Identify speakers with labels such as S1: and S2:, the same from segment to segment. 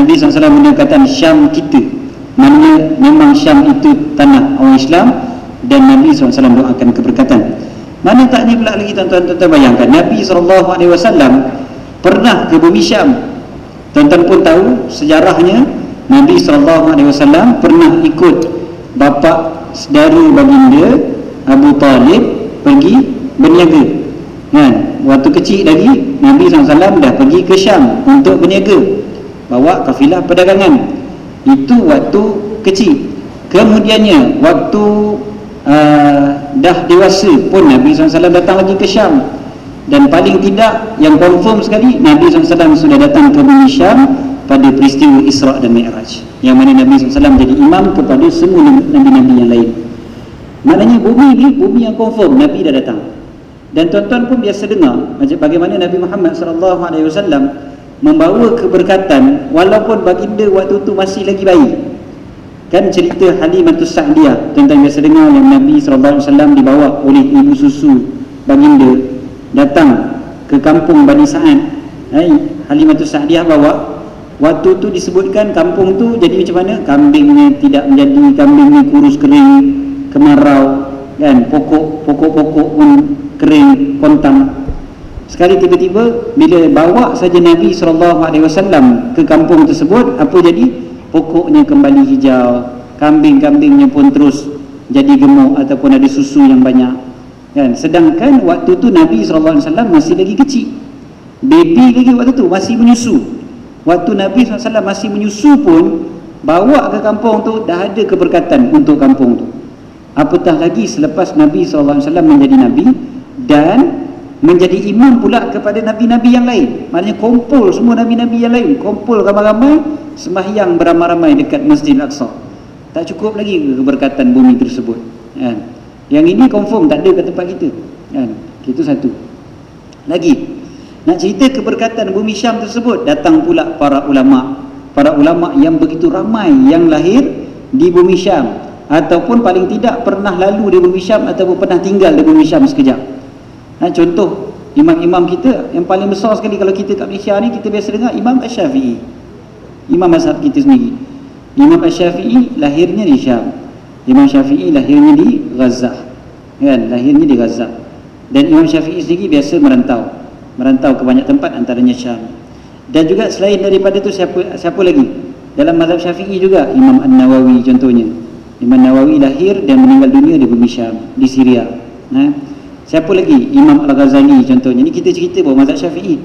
S1: Nabi SAW mengatakan Syam kita, maknanya memang Syam itu tanah orang Islam, dan Nabi SAW doakan keberkatan. Mana taknya pula lagi tuan-tuan bayangkan, Nabi SAW pernah ke bumi Syam. Tuan-tuan pun tahu sejarahnya, Nabi SAW pernah ikut bapa saudara baginda Abu Talib pergi berniaga. Waktu kecil lagi Nabi SAW dah pergi ke Syam untuk berniaga, bawa kafilah perdagangan. Itu waktu kecil. Kemudiannya waktu dah dewasa pun Nabi SAW datang lagi ke Syam. Dan paling tidak yang confirm sekali, Nabi SAW sudah datang ke bumi Syam pada peristiwa Isra' dan Mi'raj, yang mana Nabi SAW jadi imam kepada semua Nabi-Nabi yang lain. Maknanya bumi ni bumi yang confirm Nabi dah datang. Dan tuan-tuan pun biasa dengar bagaimana Nabi Muhammad SAW membawa keberkatan walaupun baginda waktu tu masih lagi bayi. Kan cerita Halimatus Sa'diyah, tuan-tuan biasa dengar, yang Nabi SAW dibawa oleh ibu susu baginda datang ke kampung Bani Sa'ad. Halimatus Sa'diyah bawa, waktu tu disebutkan kampung tu jadi macam mana, kambingnya tidak menjadi, kambingnya kurus kering, kemarau, kan, pokok-pokok pun kering, kontang. Sekali tiba-tiba bila bawa saja Nabi SAW ke kampung tersebut, apa jadi? Pokoknya kembali hijau, kambing-kambingnya pun terus jadi gemuk ataupun ada susu yang banyak, kan. Sedangkan waktu tu Nabi SAW masih lagi kecil, baby lagi waktu tu, masih menyusu. Waktu Nabi SAW masih menyusu pun bawa ke kampung tu dah ada keberkatan untuk kampung tu. Apatah lagi selepas Nabi SAW menjadi Nabi dan menjadi imam pula kepada Nabi-Nabi yang lain. Maknanya kumpul semua Nabi-Nabi yang lain, kumpul ramai-ramai sembahyang beramai-ramai dekat Masjid Al-Aqsa. Tak cukup lagi keberkatan bumi tersebut, kan? Yang ini confirm tak ada kat tempat kita, kan? Itu satu. Lagi nak cerita keberkatan bumi Syam tersebut, datang pula para ulama yang begitu ramai yang lahir di bumi Syam, ataupun paling tidak pernah lalu di bumi Syam ataupun pernah tinggal di bumi Syam sekejap. Contoh imam-imam kita yang paling besar sekali kalau kita kat Malaysia ni, kita biasa dengar Imam Asy-Syafi'i, imam mazhab kita sendiri. Imam Asy-Syafi'i lahirnya di Syam. Imam Syafi'i lahirnya di Gaza, kan, lahirnya di Gaza. Dan Imam Syafi'i sendiri biasa merantau ke banyak tempat, antaranya Syam. Dan juga selain daripada tu, siapa lagi dalam mazhab Syafi'i juga? Imam An-Nawawi contohnya. Imam Nawawi lahir dan meninggal dunia di bumi Syam, di Syria. Siapa lagi? Imam Al-Ghazali contohnya. Ini kita cerita bahawa mazhab Syafi'i,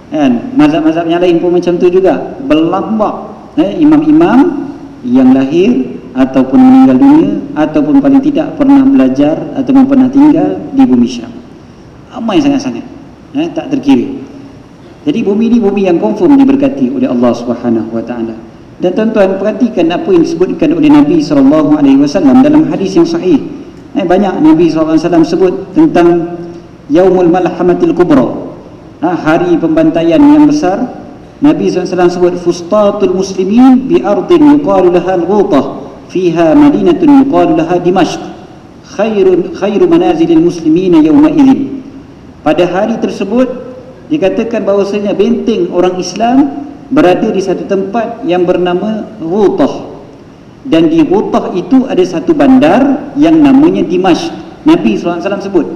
S1: kan. Mazhab-mazhab yang lain pun macam tu juga, berlambak imam-imam yang lahir ataupun meninggal dunia, ataupun paling tidak pernah belajar ataupun pernah tinggal di bumi Syam. Ramai sangat-sangat, tak terkira. Jadi bumi ni bumi yang confirm diberkati oleh Allah Subhanahu Wa Taala. Dan tuan-tuan perhatikan apa yang disebutkan oleh Nabi SAW dalam hadis yang sahih. Banyak Nabi SAW sebut tentang Yaumul Malhamatil Kubra, hari pembantaian yang besar. Nabi SAW sebut fustatul muslimin bi ardin yuqalu laha al-Ghutah fiha madinatun yuqalu laha Dimashq khairu manazilil muslimina yawma idzin. Pada hari tersebut dikatakan bahawasanya benteng orang Islam berada di satu tempat yang bernama Ghutah, dan di Ghutah itu ada satu bandar yang namanya Dimashq. Nabi SAW sebut,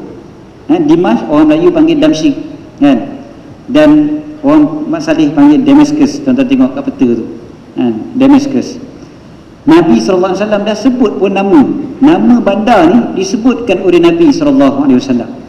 S1: Dimashq orang Melayu panggil Damsyik, kan, dan orang Mat Saleh panggil Damascus. Tuan-tuan tengok kat peta tu, Damascus. Nabi SAW dah sebut pun nama bandar ni disebutkan oleh Nabi SAW.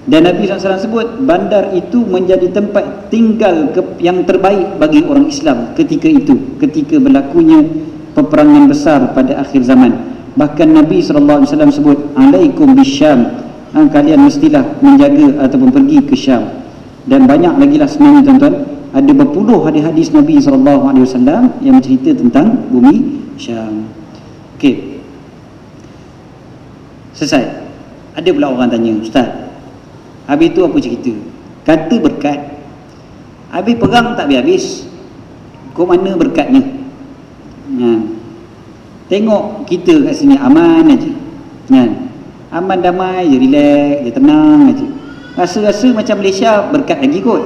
S1: Dan Nabi SAW sebut bandar itu menjadi tempat tinggal yang terbaik bagi orang Islam ketika itu, ketika berlakunya peperangan besar pada akhir zaman. Bahkan Nabi SAW sebut alaikum bisyam, kalian mestilah menjaga ataupun pergi ke Syam. Dan banyak lagi lah sebenarnya tuan-tuan, ada berpuluh hadis Nabi SAW yang bercerita tentang bumi Syam. Okey, selesai. Ada pula orang tanya, Ustaz, habis tu apa cerita? Kata berkat, habis perang tak habis-habis, kau mana berkatnya? Tengok kita kat sini aman aja, aman damai je, relax je, tenang aja. Rasa-rasa macam Malaysia berkat lagi kot.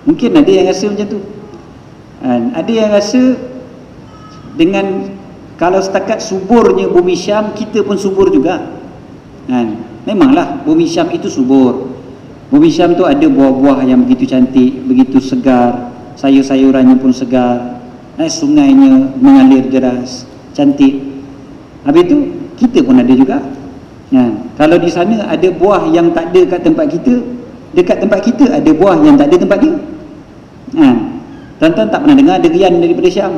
S1: Mungkin ada yang rasa macam tu. Ada yang rasa dengan kalau setakat suburnya bumi Syam, kita pun subur juga. Memanglah bumi Syam itu subur. Bumi Syam tu ada buah-buah yang begitu cantik, begitu segar, sayur-sayurannya pun segar, sungainya mengalir deras, cantik. Habis itu kita pun ada juga. Kalau di sana ada buah yang tak ada kat tempat kita, dekat tempat kita ada buah yang tak ada tempat dia. Tuan-tuan tak pernah dengar durian daripada Syam?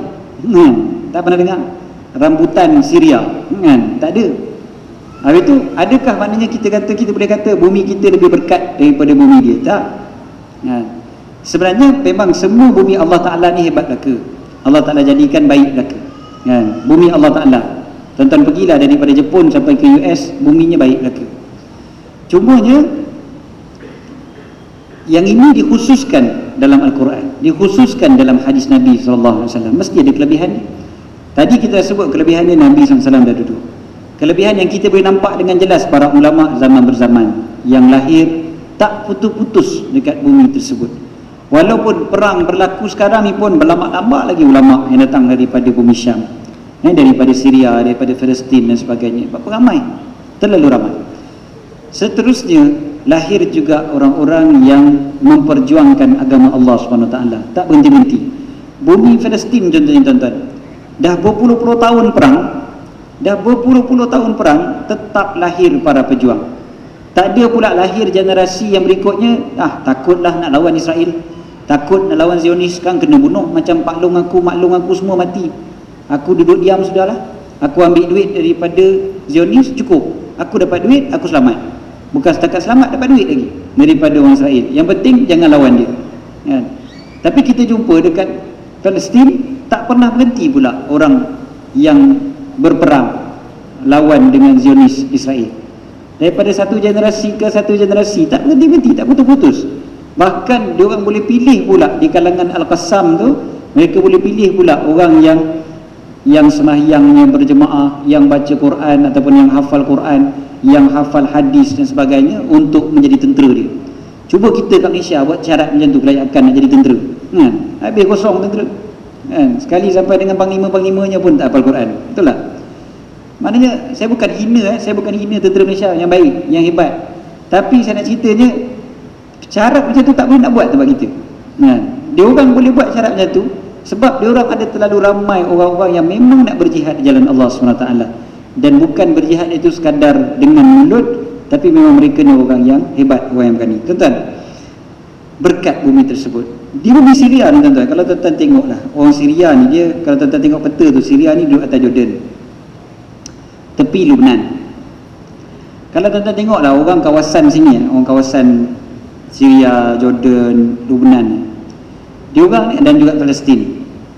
S1: Tak pernah dengar rambutan Syria? Tak ada. Habis itu, adakah maknanya kita boleh kata bumi kita lebih berkat daripada bumi dia? Tak. Sebenarnya memang semua bumi Allah Ta'ala ni hebat belaka. Allah Ta'ala jadikan baik belaka. Bumi Allah Ta'ala, tuan-tuan pergilah daripada Jepun sampai ke US, buminya baik belaka. Cumanya yang ini dikhususkan dalam Al-Quran, dikhususkan dalam hadis Nabi SAW. Mesti ada kelebihan. Tadi kita sebut kelebihannya Nabi SAW dah duduk. Kelebihan yang kita boleh nampak dengan jelas para ulama zaman berzaman yang lahir tak putus-putus dekat bumi tersebut. Walaupun perang berlaku sekarang ni pun berlambak-lambak lagi ulama yang datang daripada bumi Syam, daripada Syria, daripada Palestin dan sebagainya. Berapa ramai? Terlalu ramai. Seterusnya lahir juga orang-orang yang memperjuangkan agama Allah SWT. Tak berhenti-henti. Bumi Palestin contohnya tuan-tuan, dah berpuluh-puluh tahun perang, tetap lahir para pejuang. Tak ada pula lahir generasi yang berikutnya, takutlah nak lawan Israel, takut nak lawan Zionis, kan kena bunuh, macam maklum aku semua mati, aku duduk diam sudahlah, aku ambil duit daripada Zionis, cukup, aku dapat duit, aku selamat. Bukan setakat selamat, dapat duit lagi daripada orang Israel, yang penting jangan lawan dia. Tapi kita jumpa dekat Palestin, tak pernah berhenti pula orang yang berperang lawan dengan Zionis Israel. Daripada satu generasi ke satu generasi, tak berhenti-henti, tak putus-putus. Bahkan diorang boleh pilih pula di kalangan Al-Qassam tu, mereka boleh pilih pula orang yang semahyangnya berjemaah, yang baca Quran ataupun yang hafal Quran, yang hafal hadis dan sebagainya untuk menjadi tentera dia. Cuba kita kat Malaysia buat syarat macam tu, kelayakan nak jadi tentera. Habis kosong tentera. Sekali sampai dengan panglima-panglimanya pun tak hafal Quran. Betul tak? Maknanya saya bukan hina tentera Malaysia yang baik, yang hebat. Tapi saya nak ceritanya, syarat macam tu tak boleh nak buat tempat kita. Dia orang boleh buat syarat macam tu sebab dia orang ada terlalu ramai orang-orang yang memang nak berjihad di jalan Allah SWT. Dan bukan berjihad itu sekadar dengan mulut, tapi memang mereka ni orang yang hebat, orang yang berani. Tuan-tuan, berkat bumi tersebut di bumi Syria ni tuan-tuan, kalau tuan-tuan tengoklah, orang Syria ni dia, kalau tuan-tuan tengok peta tu, Syria ni duduk atas Jordan, tepi Lebanon. Kalau tuan-tuan tengoklah orang kawasan sini, orang kawasan Syria, Jordan, Lebanon, dia orang ni, dan juga Palestin,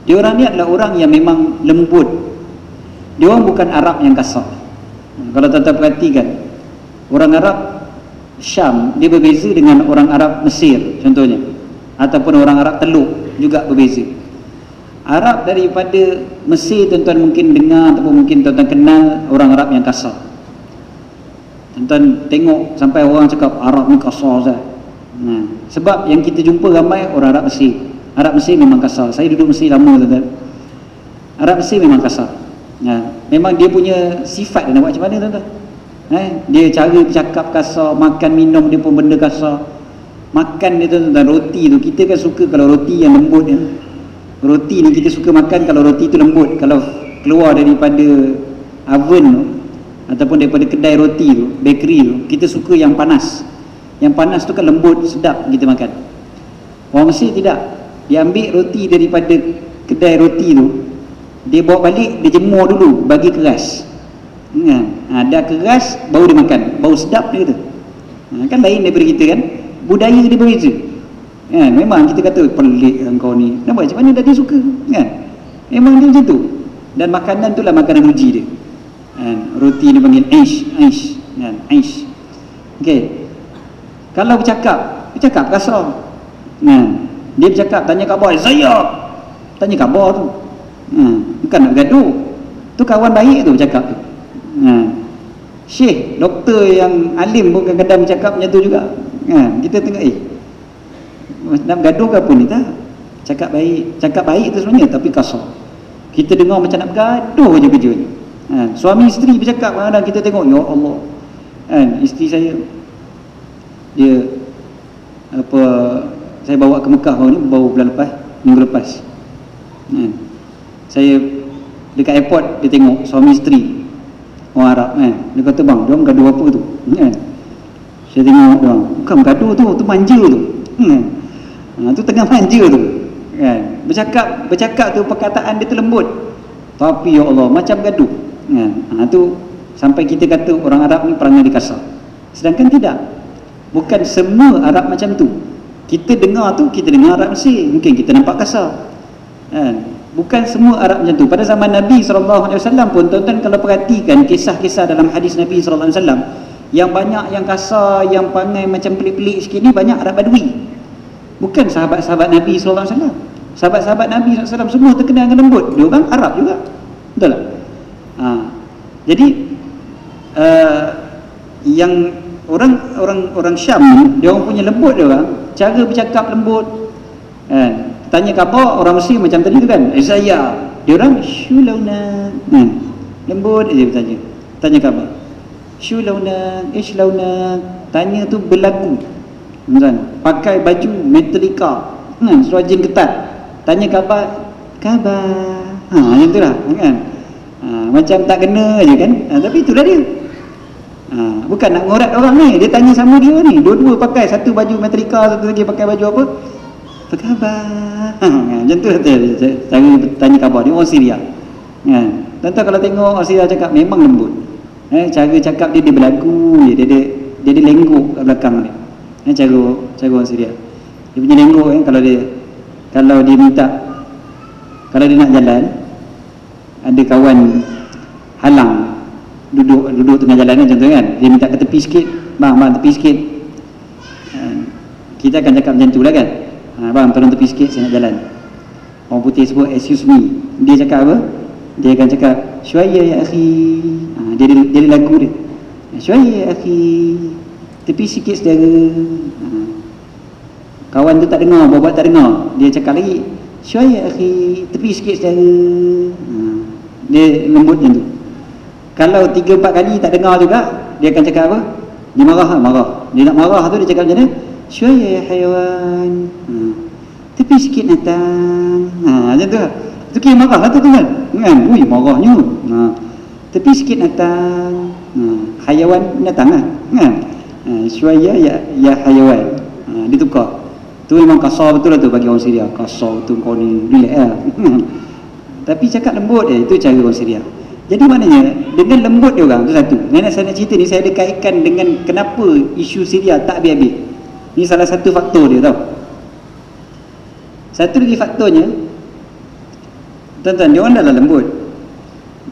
S1: dia orang ni adalah orang yang memang lembut. Dia orang bukan Arab yang kasar. Kalau tuan-tuan perhatikan, orang Arab Syam dia berbeza dengan orang Arab Mesir contohnya, ataupun orang Arab Teluk juga berbeza. Arab daripada Mesir tuan-tuan mungkin dengar ataupun mungkin tuan-tuan kenal orang Arab yang kasar. Tuan-tuan tengok sampai orang cakap Arab ni kasar Ustaz. Sebab yang kita jumpa ramai orang Arab Mesir. Arab Mesir memang kasar. Saya duduk Mesir lama tuan-tuan. Arab Mesir memang kasar. Memang dia punya sifat, dia nak buat macam mana tuan-tuan. Dia cara bercakap kasar, makan minum dia pun benda kasar. Makan dia tuan-tuan, roti tu kita kan suka kalau roti yang lembut ya. Roti ni kita suka makan kalau roti tu lembut. Kalau keluar daripada oven tu ataupun daripada kedai roti tu, bakery tu, kita suka yang panas. Yang panas tu kan lembut, sedap kita makan. Orang Mesir tidak. Dia ambil roti daripada kedai roti tu, dia bawa balik, dia jemur dulu, bagi keras. Dah keras baru dia makan, bau sedap dia kata. Kan lain daripada kita kan, budaya dia berbeza. Memang kita kata pelik kau ni, nak buat macam mana dah dia suka kan. Memang dia macam tu. Dan makanan tu lah makanan uji dia. Roti ni panggil aish. Aish. Okey. Kalau bercakap kasar. Dia bercakap, tanya khabar saya. Tanya khabar tu. Bukan nak bergaduh. Tu kawan baik tu bercakap tu. Syekh, doktor yang alim pun kadang-kadang bercakap macam tu juga. Kita tengok nak bergaduh ke apa ni tak? Cakap baik itu sebenarnya, tapi kasar. Kita dengar macam nak bergaduh je kerja ni. Suami isteri bercakap, kadang kita tengok, ya Allah, isteri saya, dia saya bawa ke Mekah baru bulan lepas, minggu lepas. Saya dekat airport, dia tengok suami isteri orang Arab dia kata, bang, dia orang gaduh apa tu? Saya tengok dia orang, bukan gaduh tu manja tu. Tu tengah manja tu. Bercakap tu perkataan dia tu lembut, tapi ya Allah macam gaduh. Tu sampai kita kata orang Arab ni perangai dia kasar. Sedangkan tidak, bukan semua Arab macam tu. Kita dengar Arab Mesir, mungkin kita nampak kasar. Bukan semua Arab macam tu. Pada zaman Nabi SAW pun, tuan-tuan kalau perhatikan kisah-kisah dalam hadis Nabi SAW, yang banyak yang kasar, yang pangai macam pelik-pelik sikit ni, banyak Arab Badui. Bukan sahabat-sahabat Nabi SAW. Sahabat-sahabat Nabi SAW semua terkenal dengan lembut. Dia orang Arab juga, betul tak? Jadi yang orang Syam ni, dia orang punya lembut, dia orang cara bercakap lembut. Tanya khabar orang Mesir macam tadi tu kan, saya, dia orang syulauna, lembut aja bertanya. Tanya khabar, syulauna, ishlauna, tanya tu berlagu. Pakai baju Metallica, serajin ketat. Tanya khabar, macam tu lah kan. Macam tak kena aja kan. Tapi itulah dia. Bukan nak ngorat orang ni, dia tanya sama dia ni. Dua-dua pakai, satu baju Metallica, satu lagi pakai baju apa khabar. Macam tu lah cara tanya khabar. Dia orang Syria. Tuan-tuan kalau tengok orang Syria cakap, memang lembut. Cara cakap dia berlagu je, dia lengguk kat belakang dia. Cara orang Syria. Dia punya lengguk kalau dia nak jalan, ada kawan halang, duduk tengah jalan macam tu kan, dia minta ke tepi sikit, bang tepi sikit. Kita akan cakap macam tu lah kan, bang tolong tepi sikit, saya nak jalan. Orang putih sebut excuse me, dia cakap apa? Dia akan cakap syuaya ya akhi. Dia lagu dia, syuaya ya akhi, tepi sikit saudara. Kawan tu tak dengar, buat tak dengar, dia cakap lagi syuaya ya akhi, tepi sikit saudara. Dia lembut macam tu. Kalau 3-4 kali tak dengar juga, dia akan cakap apa? Dia marah. Dia nak marah tu, dia cakap macam mana? Syuaya ya hayawan, tepi sikit natang. Macam tu lah. Itu kira marah lah tu kan. Ui, marahnya. Tepi sikit natang. Hayawan natang lah kan. Syuaya ya hayawan. Dia tukar. Tu memang kasar betul lah tu bagi orang Syria. Kasar betul kau ni, relax lah. Tapi cakap lembut itu cara orang Syria. Jadi maknanya dengan lembut dia orang tu satu. Saya nak cerita ni, saya ada kaitkan dengan kenapa isu Syria tak habis-habis. Ni salah satu faktor dia tau. Satu lagi faktornya, tuan-tuan, dia orang dah lembut.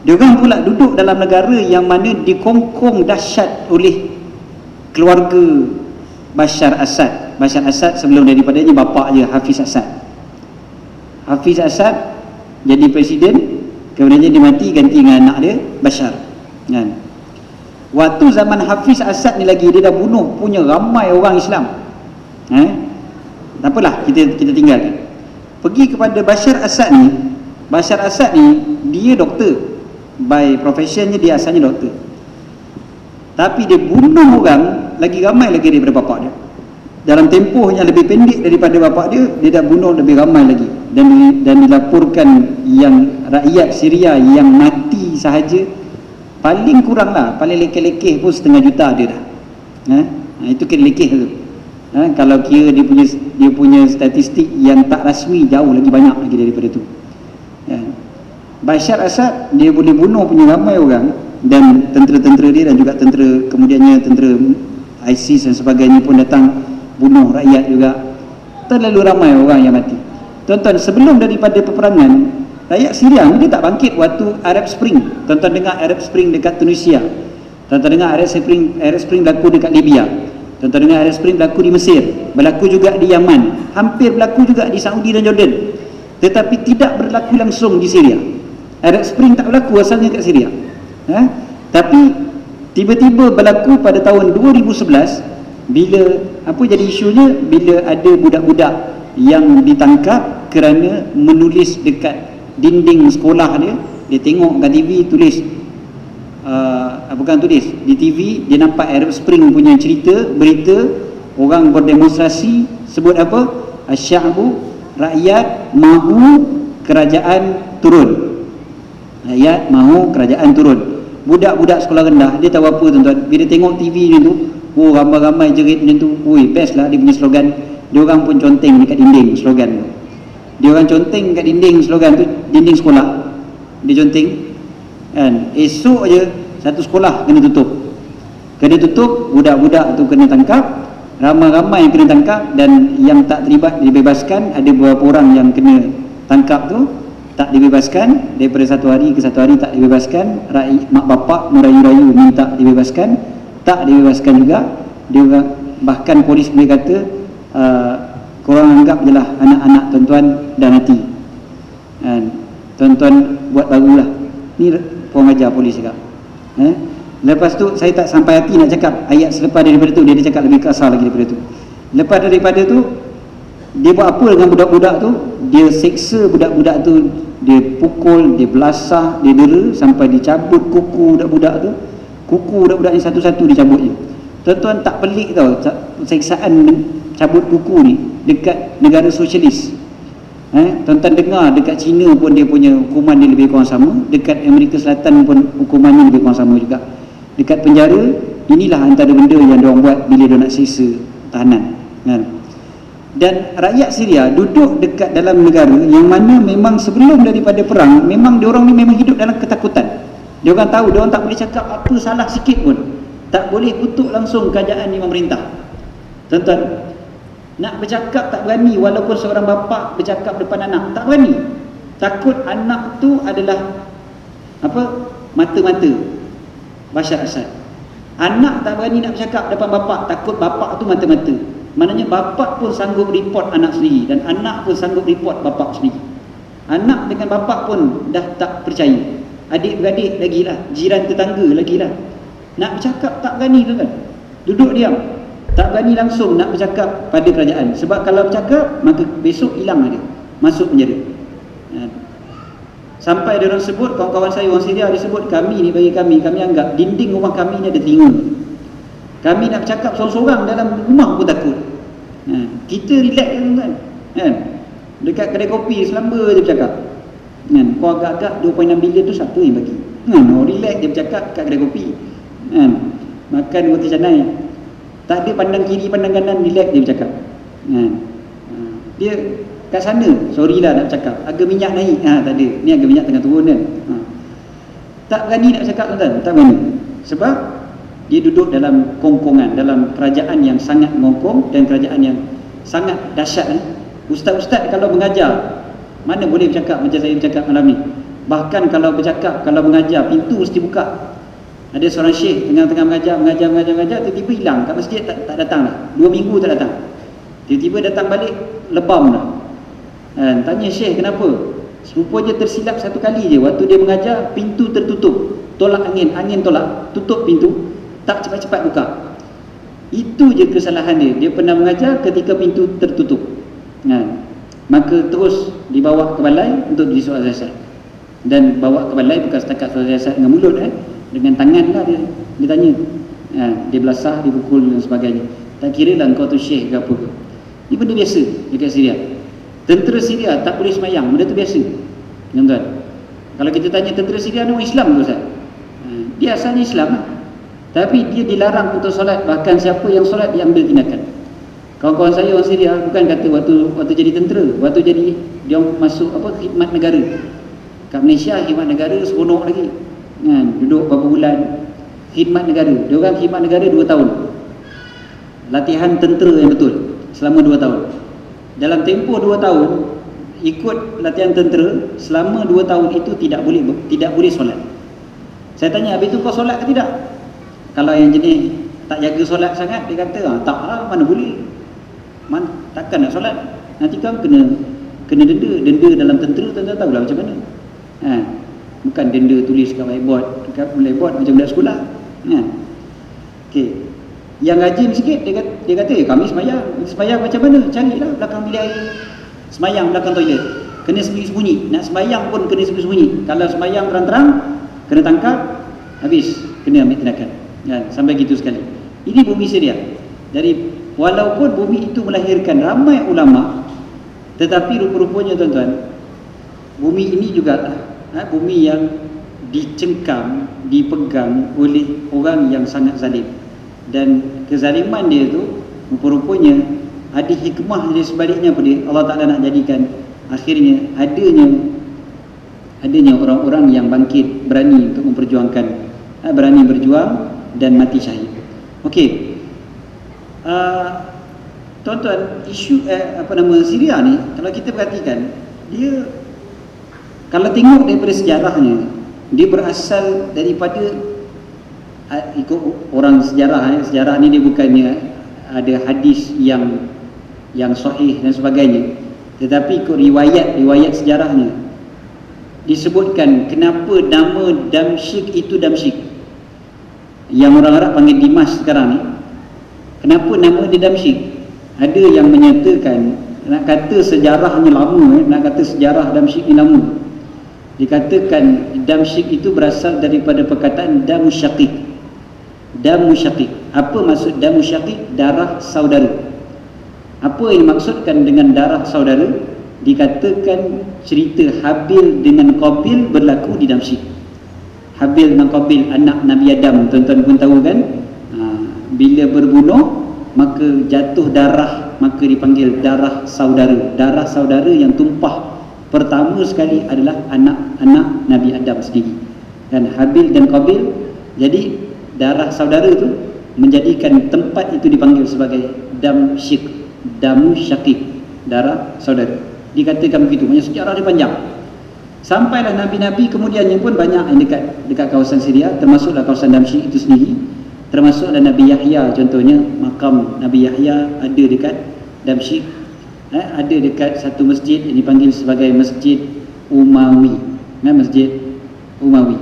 S1: Dia orang pula duduk dalam negara yang mana dikongkong dahsyat oleh keluarga Bashar Assad. Bashar Assad sebelum daripadanya bapak dia, Hafiz Assad. Hafiz Assad jadi presiden, kemudian dia mati, ganti dengan anak dia Bashar kan. Waktu zaman Hafiz Assad ni lagi, dia dah bunuh punya ramai orang Islam. Tak apalah, kita tinggalkan. Pergi kepada Bashar Assad ni. Bashar Assad ni, dia doktor, by professionnya dia asalnya doktor, tapi dia bunuh orang lagi ramai lagi daripada bapak dia. Dalam tempoh yang lebih pendek daripada bapak dia, dia dah bunuh lebih ramai lagi. Dan dilaporkan yang rakyat Syria yang mati sahaja paling kurang lah, paling lekeh-lekeh pun 500,000 juta dia dah. Itu kira lekeh tu. Kalau kira dia punya statistik yang tak rasmi, jauh lagi banyak lagi daripada tu. Bashar Assad, dia boleh bunuh punya ramai orang, dan tentera-tentera dia dan juga kemudiannya tentera ISIS dan sebagainya pun datang bunuh rakyat juga. Terlalu ramai orang yang mati. Tuan-tuan, sebelum daripada peperangan, rakyat Syria ni dia tak bangkit waktu Arab Spring. Tuan-tuan dengar Arab Spring dekat Tunisia, tuan-tuan dengar Arab Spring berlaku dekat Libya, tuan-tuan dengar Arab Spring berlaku di Mesir, berlaku juga di Yaman, hampir berlaku juga di Saudi dan Jordan, tetapi tidak berlaku langsung di Syria. Arab Spring tak berlaku asalnya kat Syria, tapi tiba-tiba berlaku pada tahun 2011. Bila apa jadi isunya? Bila ada budak-budak yang ditangkap kerana menulis dekat dinding sekolah dia. Dia tengok kat TV tulis bukan tulis di TV, dia nampak Arab Spring punya cerita, berita orang berdemonstrasi, sebut apa? Asy-sya'bu, rakyat mahu kerajaan turun. Rakyat mahu kerajaan turun. Budak-budak sekolah rendah, dia tahu apa tuan-tuan? Bila tengok TV macam tu, oh ramai-ramai jerit macam tu, oi best lah dia punya slogan. Dia orang pun conteng dekat dinding slogan tu. Dia orang conteng kat dinding slogan tu, dinding sekolah. Dia conteng kan. Esok je satu sekolah kena tutup. Kena tutup, budak-budak tu kena tangkap, ramai-ramai yang kena tangkap, dan yang tak terlibat dibebaskan. Ada beberapa orang yang kena tangkap tu tak dibebaskan, daripada satu hari ke satu hari tak dibebaskan. Mak bapak merayu-rayu minta dibebaskan, tak dibebaskan juga. Dia orang, bahkan polis boleh kata korang anggap je lah anak-anak tuan-tuan dan hati. Tuan-tuan buat barulah. Ni orang ajar polis juga. Lepas tu saya tak sampai hati nak cakap ayat selepas daripada tu, dia cakap lebih kasar lagi daripada tu. Lepas daripada tu, dia buat apa dengan budak-budak tu? Dia seksa budak-budak tu, dia pukul, dia belasah, dia dera sampai dicabut kuku budak-budak tu. Kuku budak-budak ni satu-satu dicabut je. Tuan-tuan tak pelik tau seksaan cabut kuku ni dekat negara sosialis. Tuan-tuan dengar dekat China pun dia punya hukuman dia lebih kurang sama, dekat Amerika Selatan pun hukumannya lebih kurang sama juga. Dekat penjara, inilah antara benda yang diorang buat bila diorang nak seksa tahanan, kan? Dan rakyat Syria duduk dekat dalam negara yang mana memang sebelum daripada perang, memang diorang ni memang hidup dalam ketakutan. Diorang tahu diorang tak boleh cakap apa salah sikit pun, tak boleh kutuk langsung kerajaan yang memerintah. Tuan-tuan, nak bercakap tak berani, walaupun seorang bapa bercakap depan anak, tak berani. Takut anak tu adalah apa? Mata-mata Bashar Assad. Anak tak berani nak bercakap depan bapa, takut bapa tu mata-mata. Maknanya bapa pun sanggup report anak sendiri, dan anak pun sanggup report bapa sendiri. Anak dengan bapa pun dah tak percaya. Adik-beradik lagilah, jiran tetangga lagilah. Nak bercakap tak berani tu kan. Duduk diam. Tak berani langsung nak bercakap pada kerajaan. Sebab kalau bercakap, maka besok hilang dia, masuk penjara. Sampai ada orang sebut, kawan-kawan saya orang Syria, dia sebut, kami ni bagi kami anggap dinding rumah kami ni ada telinga. Kami nak bercakap seorang-seorang dalam rumah pun takut. Kita relax kan? Dekat kedai kopi selamba je bercakap. Kau agak-agak 2.6 bilion tu siapa yang bagi? Relax dia bercakap kat kedai kopi. Makan roti canai, tak ada pandang kiri pandang kanan, relax dia bercakap. Dia kat sana, sorry lah nak bercakap, harga minyak naik, tak ada, ni harga minyak tengah turun kan. Tak berani nak bercakap tuan-tuan, tak berani. Sebab dia duduk dalam kongkongan, dalam kerajaan yang sangat mengkong, dan kerajaan yang sangat dahsyat. Ustaz-ustaz kalau mengajar, mana boleh bercakap macam saya bercakap malam ni. Bahkan kalau bercakap, kalau mengajar, pintu mesti buka. Ada seorang syekh tengah-tengah mengajar, tiba-tiba hilang kat masjid, tak datang lah, 2 minggu tak datang. Tiba-tiba datang balik, lebam dah. Tanya syekh kenapa? Rupanya tersilap satu kali je, waktu dia mengajar, pintu tertutup, tolak angin tolak, tutup pintu, tak cepat-cepat buka. Itu je kesalahan dia. Dia pernah mengajar ketika pintu tertutup. Maka terus dibawa ke balai untuk disuruh siasat. Dan bawa ke balai bukan setakat suruh siasat dengan mulut, dengan tangan lah dia tanya. Dia belasah, dia pukul dan sebagainya. Tak kira lah kau tu syekh ke apa ke. Ini benda biasa dekat Syria. Tentera Syria tak boleh semayang, benda tu biasa, tuan-tuan. Kalau kita tanya tentera Syria ni orang Islam tu Ustaz, dia asalnya Islam lah, tapi dia dilarang untuk solat. Bahkan siapa yang solat dia ambil tindakan. Kawan-kawan saya orang Syria bukan kata waktu jadi tentera, waktu jadi dia masuk khidmat negara. Kat Malaysia khidmat negara seronok lagi, duduk beberapa bulan khidmat negara. Dia orang khidmat negara 2 tahun, latihan tentera yang betul selama 2 tahun. Dalam tempoh 2 tahun ikut latihan tentera, selama 2 tahun itu tidak boleh solat. Saya tanya, habis tu kau solat ke tidak? Kalau yang jenis tak jaga solat sangat, dia kata, tak lah, mana boleh, takkan nak solat, nanti kan kena denda dalam tentera, tuan-tuan tahulah macam mana. Bukan denda tulis kat whiteboard macam budak sekolah. Okey. Yang rajin sikit, dia kata kami semayang macam mana? Carilah belakang bilik air. Semayang belakang toilet, kena sembunyi-sembunyi. Nak semayang pun kena sembunyi-sembunyi. Kalau semayang terang-terang, kena tangkap, habis, kena ambil tindakan. Kan? Sampai gitu sekali. Ini bumi Syria. Dari walaupun bumi itu melahirkan ramai ulama, tetapi rupa-rupanya tuan-tuan, bumi ini juga bumi yang dicengkam, dipegang oleh orang yang sangat zalim. Dan kezaliman dia tu rupa-rupanya ada hikmah di sebaliknya pada Allah Ta'ala nak jadikan akhirnya adanya orang-orang yang bangkit, berani untuk memperjuangkan, berani berjuang dan mati syahid. Okey, tuan-tuan, isu Syria ni, kalau kita perhatikan, dia kalau tengok daripada sejarahnya, dia berasal daripada ikut orang sejarah. Sejarah ni dia bukannya ada hadis yang sahih dan sebagainya, tetapi ikut riwayat sejarahnya disebutkan kenapa nama Damsyik itu Damsyik, yang orang Arab panggil Dimash sekarang ni. Kenapa nama dia Damsyik? Ada yang menyatakan, nak kata sejarahnya lama, nak kata sejarah Damsyik ni lama. Dikatakan Damsyik itu berasal daripada perkataan Damu Syaqiq. Damu Syaqiq. Apa maksud Damu Syaqiq? Darah saudara. Apa yang dimaksudkan dengan darah saudara? Dikatakan cerita Habil dengan Qabil berlaku di Damsyik. Habil dengan Qabil, anak Nabi Adam, tuan-tuan pun tahu kan, bila berbunuh maka jatuh darah, maka dipanggil darah saudara. Darah saudara yang tumpah pertama sekali adalah anak-anak Nabi Adam sendiri, dan Habil dan Qabil. Jadi darah saudara itu menjadikan tempat itu dipanggil sebagai Damsyik, Damu Syaqiq, darah saudara. Dikatakan begitu, punya sejarah dia panjang. Sampailah Nabi-Nabi kemudiannya pun banyak yang dekat kawasan Syria, termasuklah kawasan Damsyik itu sendiri. Termasuklah Nabi Yahya, contohnya makam Nabi Yahya ada dekat Damsyik. Ada dekat satu masjid yang dipanggil sebagai Masjid Umawi. Masjid Umawi,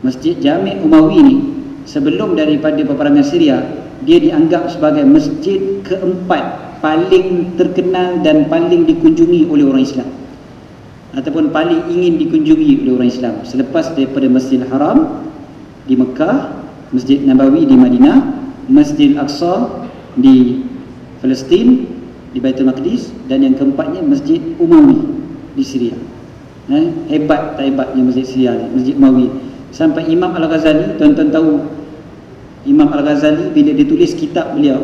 S1: Masjid Jami' Umawi ni, sebelum daripada peperangan Syria, dia dianggap sebagai masjid keempat paling terkenal dan paling dikunjungi oleh orang Islam, ataupun paling ingin dikunjungi oleh orang Islam selepas daripada Masjidil Haram di Mekah, Masjid Nabawi di Madinah, Masjid Al-Aqsa di Palestin, di Baitul Maqdis, dan yang keempatnya Masjid Umawi di Syria. Hebat tak hebatnya Masjid Syria ni, Masjid Umawi. Sampai Imam Al-Ghazali, tuan-tuan tahu Imam Al-Ghazali bila dia tulis kitab beliau,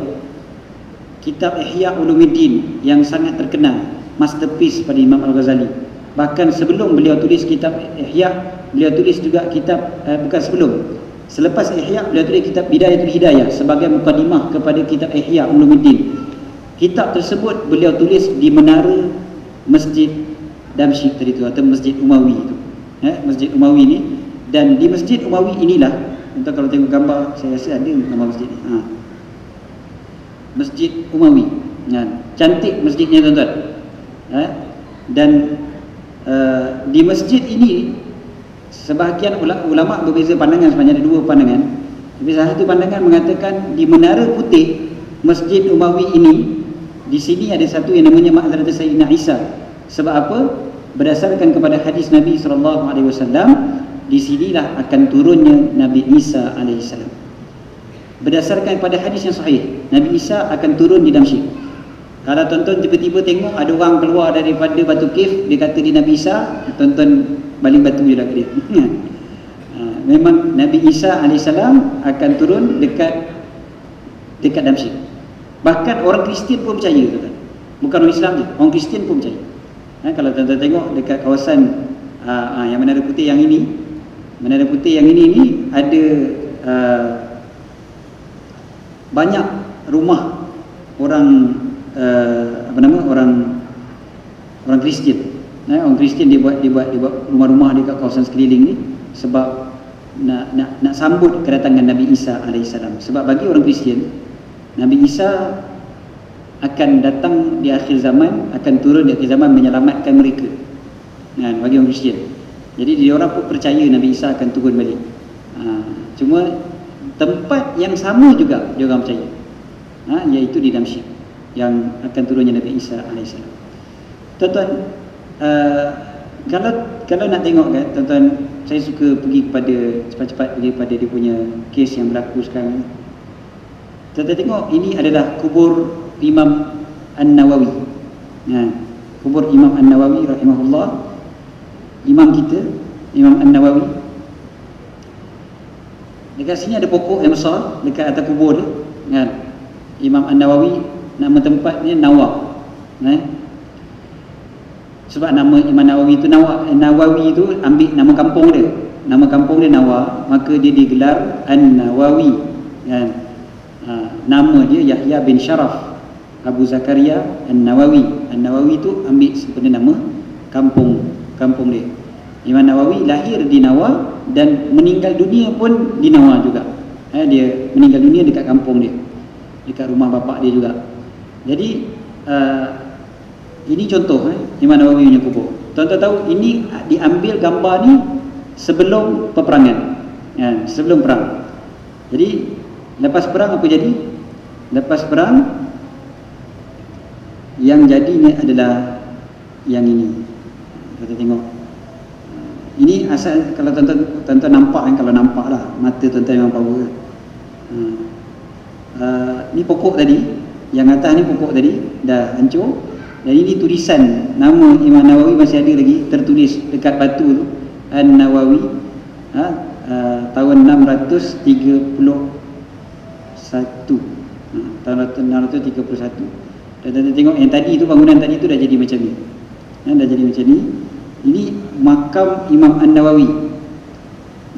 S1: kitab Ihya Ulumuddin yang sangat terkenal, masterpiece pada Imam Al-Ghazali. Bahkan sebelum beliau tulis kitab Ihya, beliau tulis juga kitab selepas Ihya beliau tulis kitab Bidayatul Hidayah sebagai mukadimah kepada kitab Ihya Ulumuddin. Kitab tersebut beliau tulis di menara Masjid Damsyik tadi tu, atau Masjid Umawi itu. Masjid Umawi ni, dan di Masjid Umawi inilah, entah kalau tengok gambar, saya rasa ada gambar masjid ni. Masjid Umawi. Cantik masjidnya tuan-tuan. Dan di masjid ini sebahagian ulama berbeza pandangan, sebenarnya ada dua pandangan. Tapi salah satu pandangan mengatakan di Menara Putih Masjid Umawi ini, di sini ada satu yang namanya Ma'zarat Sayyidina Isa. Sebab apa? Berdasarkan kepada hadis Nabi SAW, di sinilah akan turunnya Nabi Isa AS. Berdasarkan pada hadis yang sahih, Nabi Isa akan turun di Damsyik. Kalau tuan-tuan tiba-tiba tengok ada orang keluar daripada batu kif, dia kata di Nabi Isa, tuan-tuan baling batu je lah ke dia. Memang Nabi Isa AS akan turun dekat Damsyik. Bahkan orang Kristian pun percaya, tuan-tuan. Bukan orang Islam je, orang Kristian pun percaya. Kalau tuan-tuan tengok dekat kawasan yang Menara Putih yang ini, Menara Putih yang ini ada banyak rumah orang orang Kristian. Orang Kristian dia buat rumah-rumah dekat kawasan sekeliling ni sebab nak sambut kedatangan Nabi Isa alaihissalam. Sebab bagi orang Kristian, Nabi Isa akan datang di akhir zaman, akan turun di akhir zaman menyelamatkan mereka. Bagi orang Kristian. Jadi dia orang pun percaya Nabi Isa akan turun balik. Cuma tempat yang sama juga dia orang percaya, iaitu di Damsyik, yang akan turunnya Nabi Isa AS. Tuan-tuan, uh, kalau nak tengok kan, tuan-tuan, saya suka pergi kepada cepat-cepat pergi kepada dia punya kes yang berlaku sekarang. Tuan-tuan tengok, ini adalah kubur Imam An-Nawawi. Kubur Imam An-Nawawi rahimahullah. Imam kita, Imam An-Nawawi. Dekat sini ada pokok yang besar dekat atas kubur dia. Imam An-Nawawi, nama tempatnya Nawa. Sebab nama Imam Nawawi itu Nawawi itu ambil nama kampung dia. Nama kampung dia Nawa, maka dia digelar An-Nawawi. Nama dia Yahya bin Sharaf Abu Zakaria An-Nawawi. An-Nawawi itu ambil sebenarnya nama kampung dia. Imam Nawawi lahir di Nawa dan meninggal dunia pun di Nawa juga. Dia meninggal dunia dekat kampung dia, dekat rumah bapa dia juga. Jadi ini contoh Imam Nawawi punya kubur. Tuan-tuan tahu ini diambil gambar ni sebelum peperangan, sebelum perang. Jadi lepas perang apa jadi? Lepas perang yang jadi ni adalah yang ini. Kita tengok. Ini asal kalau tuan-tuan nampak kalau nampak lah mata tuan-tuan memang power. Ni pokok tadi, yang atas ni pokok tadi dah hancur. Dan ini tulisan nama Imam Nawawi masih ada lagi tertulis dekat batu tu, An-Nawawi, tahun 631. Tahun 631. Dan tengok yang tadi tu, bangunan tadi tu dah jadi macam ni. Dah jadi macam ni. Ini makam Imam An-Nawawi.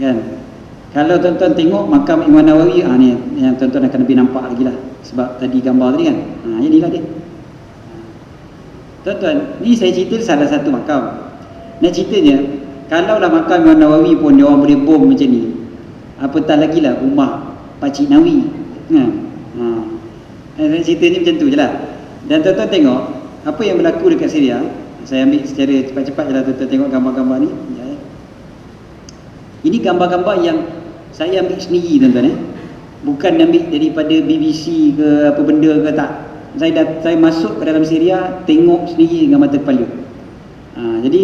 S1: Kan? Kalau tuan-tuan tengok makam Imam Nawawi, ni yang tuan-tuan akan lebih nampak lagi lah. Sebab tadi gambar tadi kan. Inilah dia. Tuan-tuan, ni saya cerita salah satu makam. Nak ceritanya, kalaulah makam Imam Nawawi pun dia orang boleh bom macam ni, apatah lagi lah rumah Pakcik Nawi. Saya cerita ni macam tu je lah. Dan tuan-tuan tengok apa yang berlaku dekat Syria. Saya ambil secara cepat-cepat je lah, tuan-tuan tengok gambar-gambar ni. Ini gambar-gambar yang saya ambil sendiri, tuan-tuan. Bukan ambil daripada BBC ke apa benda ke, tak. Saya masuk ke dalam Syria, tengok sendiri dengan mata kepala. Jadi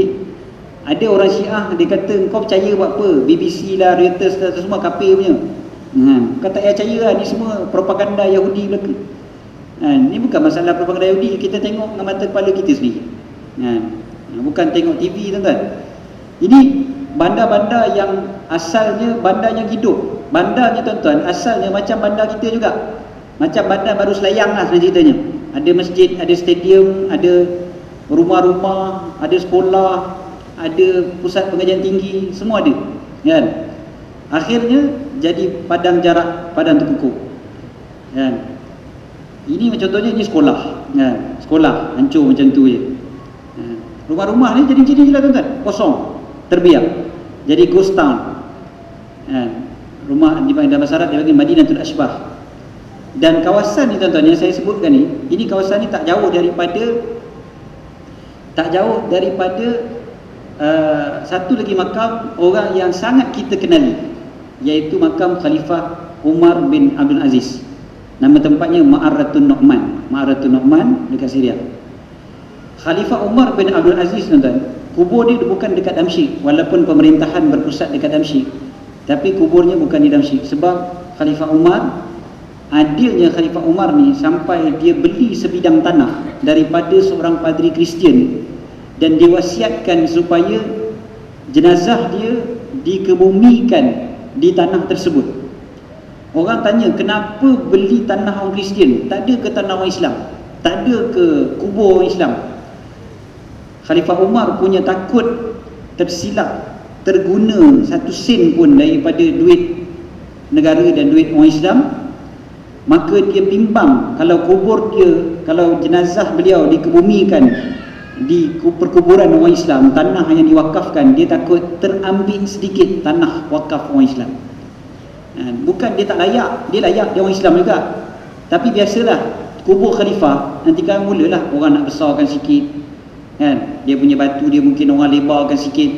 S1: ada orang Syiah dia kata, kau percaya buat apa? BBC lah, Reuters lah, semua kafir punya. Kau tak payah percaya lah, ni semua propaganda Yahudi belaka. Ni bukan masalah propaganda Yahudi, kita tengok dengan mata kepala kita sendiri. Bukan tengok TV, tuan-tuan. Ini bandar-bandar yang asalnya bandar yang hidup. Bandarnya, tuan-tuan, asalnya macam bandar kita juga. Macam bandar Baru Selayang lah ceritanya. Ada masjid, ada stadium, ada rumah-rumah, ada sekolah, ada pusat pengajian tinggi, semua ada. Kan? Akhirnya jadi padang jarak, padang terkukuh. Kan? Ini contohnya, ini sekolah. Kan? Sekolah hancur macam tu je. Rumah-rumah ni jadi je lah, tuan-tuan. Kosong, terbiar. Jadi ghost town. Rumah di bahasa Arab dia panggil Madinatul Ashbah. Dan kawasan ni, tuan-tuan, yang saya sebutkan ni, ini kawasan ni tak jauh daripada satu lagi makam orang yang sangat kita kenali, iaitu makam Khalifah Umar bin Abdul Aziz. Nama tempatnya Ma'aratun Nu'man dekat Syria. Khalifah Umar bin Abdul Aziz, tuan-tuan, kubur dia bukan dekat Damsyik, walaupun pemerintahan berpusat dekat Damsyik, tapi kuburnya bukan di Damsyik. Sebab Khalifah Umar, adilnya Khalifah Umar ni sampai dia beli sebidang tanah daripada seorang padri Kristian dan diwasiatkan supaya jenazah dia dikebumikan di tanah tersebut. Orang tanya, kenapa beli tanah orang Kristian? Tak ada ke tanah orang Islam? Tak ada ke kubur orang Islam? Khalifah Umar punya takut tersilap, terguna satu sen pun daripada duit negara dan duit orang Islam. Maka dia bimbang kalau kubur dia, kalau jenazah beliau dikebumikan di perkuburan orang Islam, tanah yang diwakafkan, dia takut terambil sedikit tanah wakaf orang Islam. Bukan dia tak layak, dia layak, dia orang Islam juga. Tapi biasalah kubur khalifah, nanti kan mulalah orang nak besarkan sikit, kan? Dia punya batu dia mungkin orang lebarkan sikit.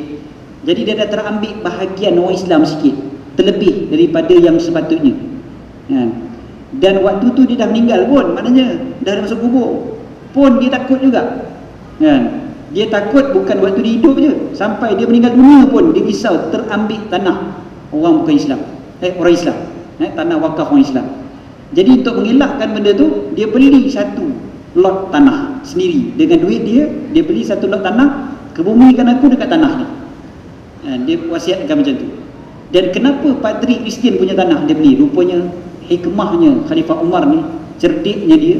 S1: Jadi dia dah terambil bahagian orang Islam sikit, terlebih daripada yang sepatutnya, kan? Dan waktu tu dia dah meninggal pun, maknanya dah masuk kubur pun dia takut juga, kan? Dia takut bukan waktu dia hidup je, sampai dia meninggal dunia pun dia risau terambil tanah orang bukan Islam, orang Islam, tanah wakaf orang Islam. Jadi untuk mengelakkan benda tu, dia beli satu lot tanah sendiri dengan duit dia. Dia beli satu lot tanah, kebumikan aku dekat tanah ni. Dia wasiatkan macam tu. Dan kenapa padri Kristian punya tanah dia beli? Rupanya hikmahnya Khalifah Umar ni, cerdiknya dia,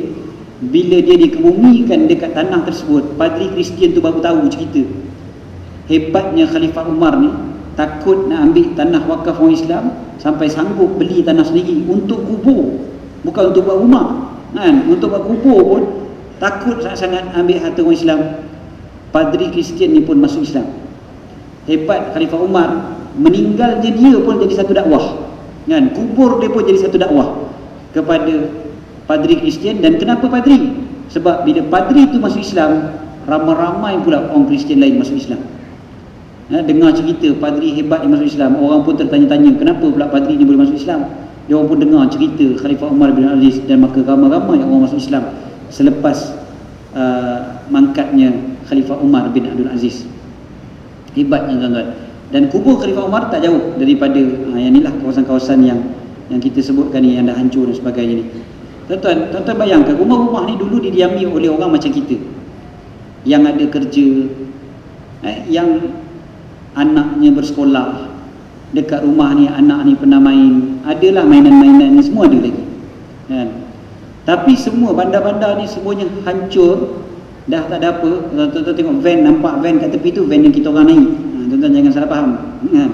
S1: bila dia dikebumikan dekat tanah tersebut, padri Kristian tu baru tahu cerita. Hebatnya Khalifah Umar ni, takut nak ambil tanah wakaf orang Islam, sampai sanggup beli tanah sendiri untuk kubur, bukan untuk buat rumah kan. Untuk buat kubur pun takut sangat-sangat ambil harta orang Islam. Padri Kristian ni pun masuk Islam. Hebat Khalifah Umar, meninggalnya dia pun jadi satu dakwah kan, kubur dia pun jadi satu dakwah kepada padri Kristian. Dan kenapa padri? Sebab bila padri itu masuk Islam, ramai-ramai pula orang Kristian lain masuk Islam. Dengar cerita padri hebat yang masuk Islam, orang pun tertanya-tanya kenapa pula padri ni boleh masuk Islam. Dia orang pun dengar cerita Khalifah Umar bin Aziz, dan maka ramai-ramai orang masuk Islam selepas mangkatnya Khalifah Umar bin Abdul Aziz. Hebatnya tuan-tuan. Dan kubur Khalifah Umar tak jauh daripada yang inilah kawasan-kawasan yang kita sebutkan ni, yang dah hancur dan sebagainya ni. Tuan-tuan bayangkan, rumah-rumah ni dulu didiami oleh orang macam kita, yang ada kerja, yang anaknya bersekolah dekat rumah ni, anak ni pernah main, adalah mainan-mainan ni semua ada lagi kan? Tapi semua bandar-bandar ni semuanya hancur, dah tak ada apa. Tuan-tuan tengok van, nampak van kat tepi tu, van yang kita orang naik. Tuan-tuan jangan salah faham kan?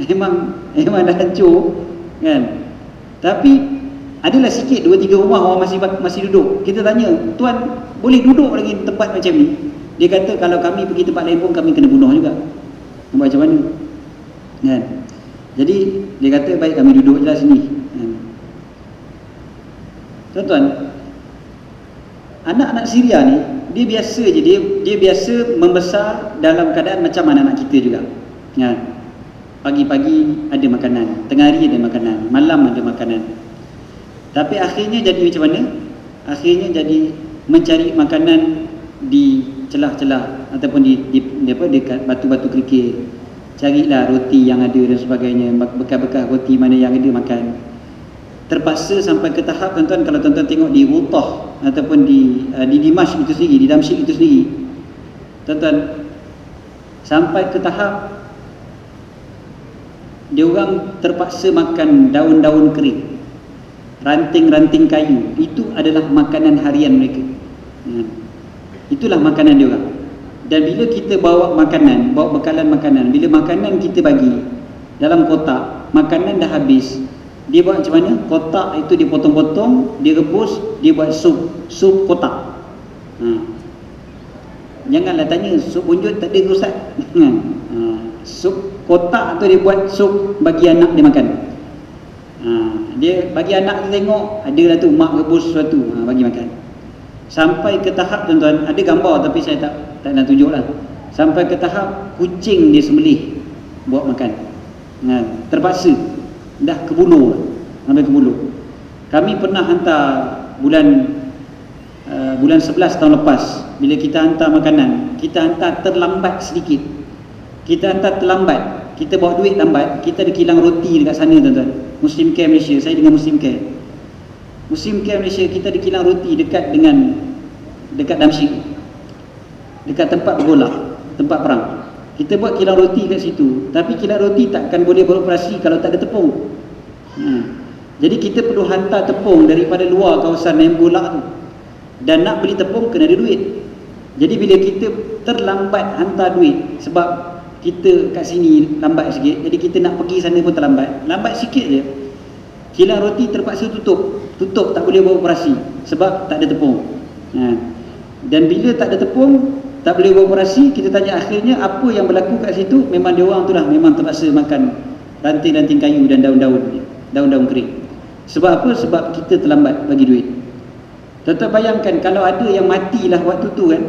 S1: Memang dah hancur kan? Tapi adalah sikit 2-3 rumah orang masih duduk. Kita tanya, tuan boleh duduk lagi tempat macam ni? Dia kata kalau kami pergi tempat lain pun kami kena bunuh juga. Nampak macam mana kan? Jadi dia kata baik kami duduk je lah sini kan? Tuan-tuan, anak-anak Syria ni, dia biasa je, dia biasa membesar dalam keadaan macam anak-anak kita juga kan? Pagi-pagi ada makanan, tengah hari ada makanan, malam ada makanan. Tapi akhirnya jadi macam mana? Akhirnya jadi mencari makanan di celah-celah ataupun dekat batu-batu kerikil. Carilah roti yang ada dan sebagainya, bekas-bekas roti mana yang ada makan. Terpaksa sampai ke tahap, tuan-tuan, kalau tuan-tuan tengok di Wutah ataupun di Dimashq itu sendiri, di Damsyik itu sendiri, tuan-tuan, sampai ke tahap dia orang terpaksa makan daun-daun kering, ranting-ranting kayu. Itu adalah makanan harian mereka. Itulah makanan dia orang. Dan bila kita bawa makanan, bawa bekalan makanan, bila makanan kita bagi dalam kotak, makanan dah habis, dia buat macam mana? Kotak itu dia potong-potong, dia rebus, dia buat sup kotak. Janganlah tanya sup bunjut tak ada Ustaz. Sup kotak tu dia buat sup bagi anak dia makan. Dia bagi anak dia tengok, adalah tu mak rebus sesuatu, bagi makan. Sampai ke tahap, tuan-tuan, ada gambar tapi saya tak nak tunjuklah. Sampai ke tahap kucing dia sembelih buat makan. Terpaksa, dah ke bulu, sampai ke bulu. Kami pernah hantar bulan 11 tahun lepas, bila kita hantar makanan, kita hantar terlambat sedikit. Kita hantar terlambat, kita bawa duit lambat, kita ada kilang roti dekat sana, tuan-tuan. Muslim Care Malaysia, saya dengan Muslim Care Malaysia, kita ada kilang roti dekat Damsyik, dekat tempat bergolak, tempat perang. Kita buat kilang roti kat situ, tapi kilang roti takkan boleh beroperasi kalau tak ada tepung. Jadi kita perlu hantar tepung daripada luar kawasan yang bergolak tu, dan nak beli tepung kena ada duit. Jadi bila kita terlambat hantar duit, sebab kita kat sini lambat sikit, jadi kita nak pergi sana pun terlambat, lambat sikit je, kilang roti terpaksa tutup, tak boleh beroperasi sebab tak ada tepung. Dan bila tak ada tepung, tak boleh beroperasi, kita tanya akhirnya apa yang berlaku kat situ. Memang dia orang tu lah memang terpaksa makan ranting-ranting kayu dan daun-daun kering. Sebab apa? Sebab kita terlambat bagi duit. Tuan-tuan bayangkan kalau ada yang matilah waktu tu kan,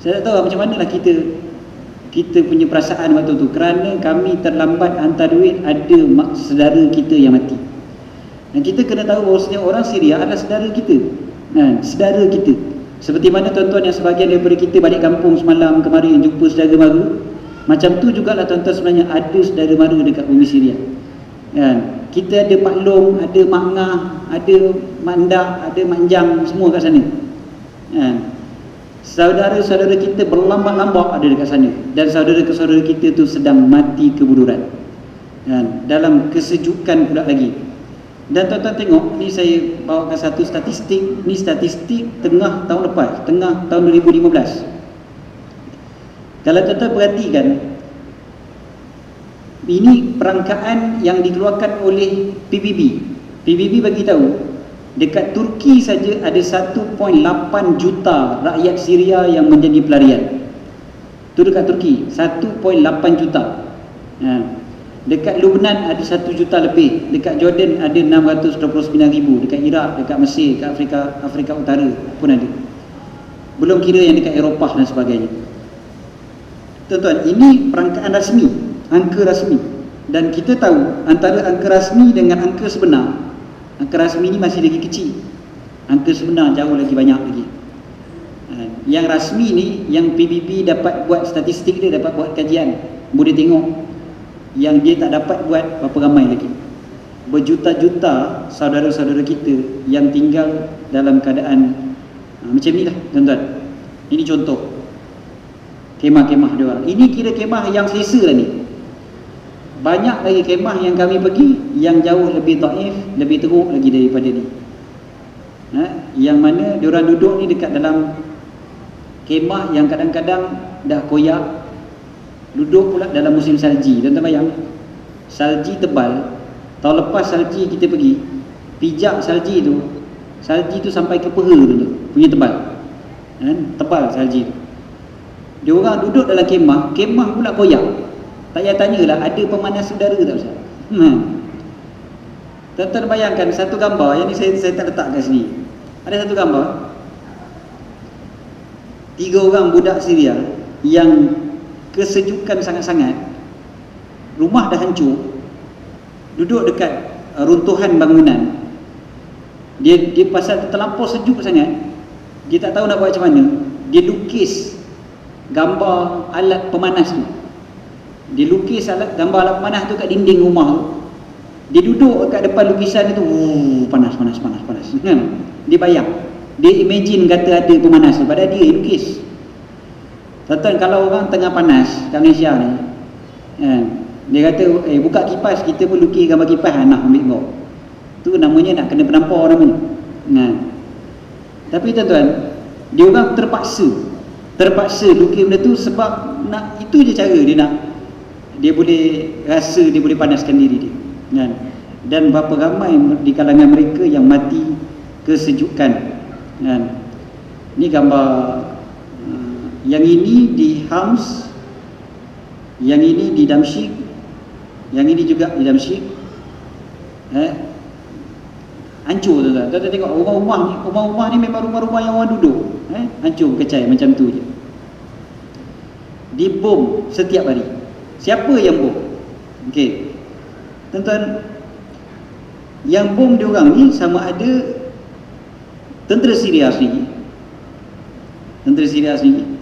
S1: saya tak tahu macam mana lah kita punya perasaan waktu tu, kerana kami terlambat hantar duit, ada saudara kita yang mati. Dan kita kena tahu bahawasanya orang Syria adalah saudara kita, saudara kita. Seperti mana tuan-tuan yang sebahagian daripada kita balik kampung semalam kemarin jumpa saudara mara, macam tu jugalah tuan-tuan sebenarnya ada saudara mara dekat bumi Syria. Kan? Kita ada Pak Long, ada Mak Ngah, ada Mandak, ada Manjang, semua kat sana. Kan? Saudara-saudara kita berlambak-lambak ada dekat sana, dan saudara-saudara kita tu sedang mati kebuduran. Kan? Dalam kesejukan pula lagi. Dan tuan-tuan tengok, ni saya bawakan satu statistik. Ni statistik tengah tahun lepas, tengah tahun 2015. Kalau tuan-tuan perhatikan, ini perangkaan yang dikeluarkan oleh PBB. PBB bagi tahu dekat Turki saja ada 1.8 juta rakyat Syria yang menjadi pelarian. Itu dekat Turki 1.8 juta. Dekat Lebanon ada 1 juta lebih, dekat Jordan ada 629,000, dekat Iraq, dekat Mesir, dekat Afrika Utara pun ada. Belum kira yang dekat Eropah dan sebagainya. Tuan-tuan, ini perangkaan rasmi, angka rasmi. Dan kita tahu antara angka rasmi dengan angka sebenar, angka rasmi ni masih lagi kecil, angka sebenar jauh lagi banyak lagi. Yang rasmi ni, yang PBB dapat buat statistik dia, dapat buat kajian, boleh tengok. Yang dia tak dapat buat berapa ramai lagi. Berjuta-juta saudara-saudara kita yang tinggal dalam keadaan macam ni lah tuan-tuan. Ini contoh kemah-kemah dia orang. Ini kira kemah yang selesa lah ni. Banyak lagi kemah yang kami pergi yang jauh lebih taif, lebih teruk lagi daripada ni. Yang mana diorang duduk ni dekat dalam kemah yang kadang-kadang dah koyak. Duduk pula dalam musim salji. Tuan-tuan bayang, salji tebal. Tahun lepas salji kita pergi, pijak salji tu sampai ke peha tu punya tebal. Tebal salji tu. Dia orang duduk dalam kemah pula koyak. Tak payah tanyalah ada pemanas udara tak Ustaz? Tuan-tuan bayangkan satu gambar, yang ni saya tak letak kat sini. Ada satu gambar 3 orang budak Syria yang kesejukan sangat-sangat, rumah dah hancur, duduk dekat runtuhan bangunan. Dia pasal terlampau sejuk sangat, dia tak tahu nak buat macam mana. Dia lukis gambar alat pemanas tu. Dia lukis gambar alat pemanas tu kat dinding rumah tu. Dia duduk kat depan lukisan itu, panas. Dia bayang, dia imagine kata ada pemanas tu, padahal dia lukis. Tuan-tuan, kalau orang tengah panas kat Malaysia ni, dia kata, buka kipas, kita pun lukis gambar kipas, nak ambil kau. Tu namanya nak kena penampar namanya. Tapi tuan-tuan, dia orang terpaksa lukis benda tu sebab nak, itu je cara dia nak, dia boleh rasa, dia boleh panaskan diri dia. Dan berapa ramai di kalangan mereka yang mati kesejukan. Ini gambar. Yang ini di Homs, yang ini di Damsyik, yang ini juga di Damsyik. Hancur tuan-tuan. Tuan-tuan tengok rumah-rumah ni memang rumah-rumah yang orang duduk. Hancur kecai macam tu je. Dibom setiap hari. Siapa yang bom? Okey. Tuan-tuan, yang bom dia orang ni sama ada tentera Syria sendiri. Tentera Syria sendiri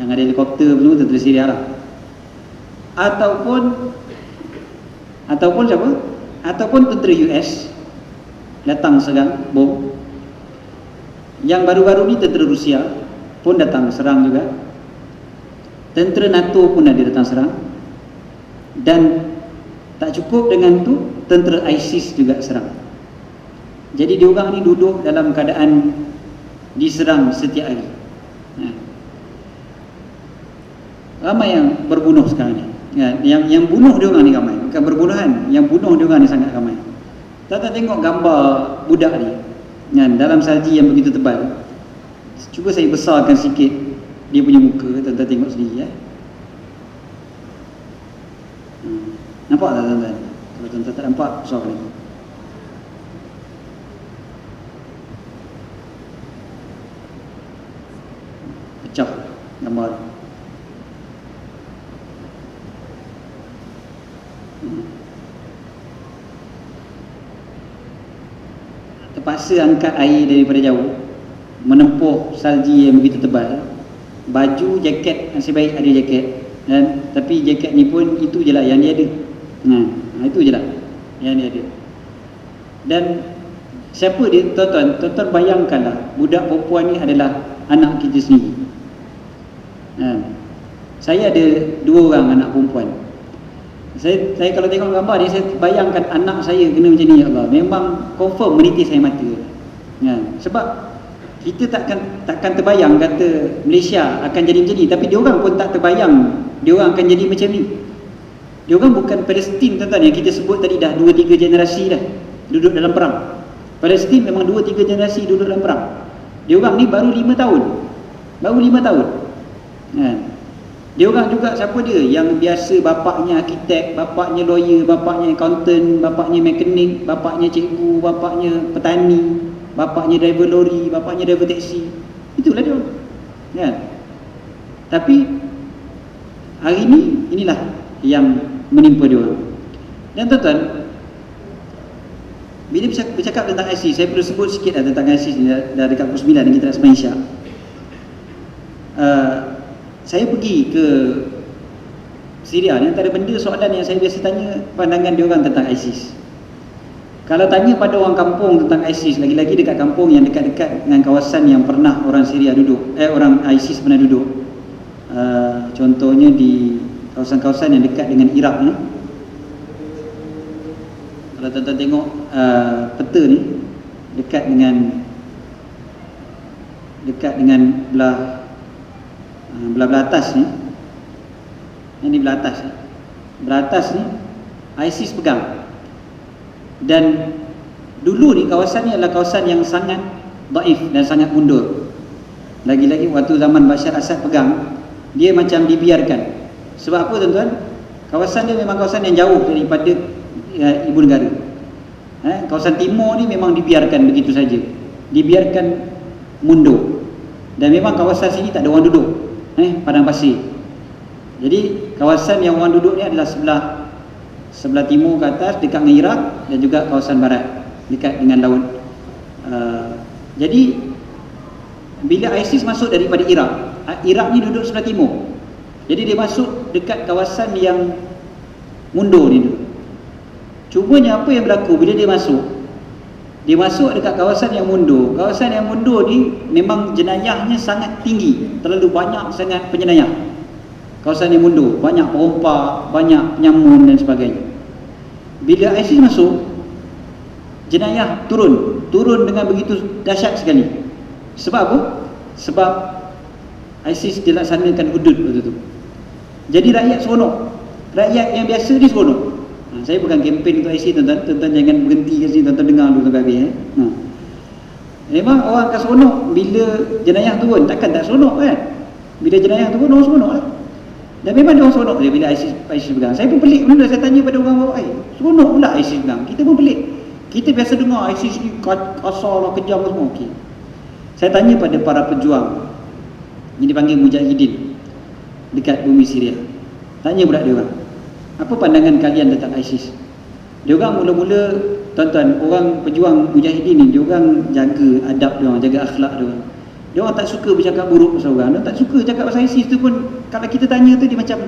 S1: yang ada helikopter semua, tentera Syria lah. Ataupun siapa? Ataupun tentera US datang serang bom. Yang baru-baru ni tentera Rusia pun datang serang juga. Tentera NATO pun ada datang serang. Dan tak cukup dengan tu, tentera ISIS juga serang. Jadi diorang ni duduk dalam keadaan diserang setiap hari. Ramai yang berbunuh sekarang ni. Yang bunuh diorang ni ramai. Bukan berbunuhan, yang bunuh diorang ni sangat ramai. Tuan-tuan tengok gambar budak ni dalam salji yang begitu tebal. Cuba saya besarkan sikit dia punya muka, tuan-tuan tengok sendiri. Nampak tak tuan-tuan? Kalau tuan-tuan tak nampak, besar lagi. Pecah gambar. Terpaksa angkat air daripada jauh menempuh salji yang begitu tebal. Baju, jaket, nasib baik ada jaket, dan tapi jaket ni pun itu je lah yang dia ada. Itu je lah yang dia ada. Dan siapa dia? Tuan-tuan bayangkanlah, budak perempuan ni adalah anak kita sendiri. Saya ada 2 orang anak perempuan. Saya kalau tengok gambar ni, saya bayangkan anak saya kena macam ni, ya Allah, memang confirm menitis air mata. Sebab kita takkan terbayang kata Malaysia akan jadi macam ni, tapi diorang pun tak terbayang diorang akan jadi macam ni. Diorang bukan Palestin, tuan-tuan, yang kita sebut tadi dah 2-3 generasi dah duduk dalam perang. Palestin memang 2-3 generasi duduk dalam perang. Diorang ni baru 5 tahun. Diorang juga siapa dia? Yang biasa bapaknya arkitek, bapaknya lawyer, bapaknya accountant, bapaknya mekanik, bapaknya cikgu, bapaknya petani, bapaknya driver lori, bapaknya driver taksi. Itulah dia. Tapi hari ni inilah yang menimpa dia orang. Dan tuan-tuan, bila bercakap tentang ISIS, saya perlu sebut sikit tentang ISIS ni. Dah dekat pukul 9 dan kita nak sembahyang Isyak. Saya pergi ke Syria ni, antara benda soalan yang saya biasa tanya pandangan dia orang tentang ISIS. Kalau tanya pada orang kampung tentang ISIS, lagi-lagi dekat kampung yang dekat-dekat dengan kawasan yang pernah orang Syria duduk, orang ISIS pernah duduk, contohnya di kawasan-kawasan yang dekat dengan Iraq ni. Kalau tuan-tuan tengok peta ni, dekat dengan belah atas ni, yang di belah atas ni ISIS pegang. Dan dulu ni kawasan ni adalah kawasan yang sangat daif dan sangat mundur. Lagi-lagi waktu zaman Bashar Assad pegang, dia macam dibiarkan. Sebab apa, tuan-tuan? Kawasan dia memang kawasan yang jauh daripada ibu negara. Kawasan timur ni memang dibiarkan begitu saja, dibiarkan mundur. Dan memang kawasan sini tak ada orang duduk, padang pasir. Jadi kawasan yang orang duduk ni adalah sebelah timur ke atas dekat dengan Iraq, dan juga kawasan barat dekat dengan laut. Jadi bila ISIS masuk daripada Iraq ni duduk sebelah timur, jadi dia masuk dekat kawasan yang mundur ni dulu. Cumanya apa yang berlaku bila dia masuk dekat kawasan yang mundur. Kawasan yang mundur ni memang jenayahnya sangat tinggi, terlalu banyak sangat penjenayah. Kawasan yang mundur, banyak perompak, banyak penyamun dan sebagainya. Bila ISIS masuk, jenayah turun dengan begitu dahsyat sekali. Sebab apa? Sebab ISIS dilaksanakan hudud waktu tu. Jadi rakyat seronok. Rakyat yang biasa ni seronok. Saya bukan kempen untuk ISIS, tuan-tuan. Tuan-tuan jangan berhenti kat sini, tuan-tuan dengar dulu sampai habis. Memang orang akan seronok bila jenayah turun. Takkan tak seronok kan? Bila jenayah turun, orang seronok lah. Dan memang dia orang seronok je bila ISIS pegang. Saya pun pelik benda, saya tanya pada orang bawa, seronok pula ISIS pegang. Kita pun pelik. Kita biasa dengar ISIS ni kasar lah, kejam lah semua. Okay. Saya tanya pada para pejuang yang dipanggil Mujahidin dekat bumi Syria. Tanya pula dia orang, apa pandangan kalian tentang ISIS? Dia orang mula-mula, tuan-tuan, orang pejuang Mujahidin ni, dia orang jaga adab dia orang, jaga akhlak dia orang. Dia orang tak suka bercakap buruk pasal orang. Dia tak suka cakap pasal ISIS tu pun. Kalau kita tanya tu, dia macam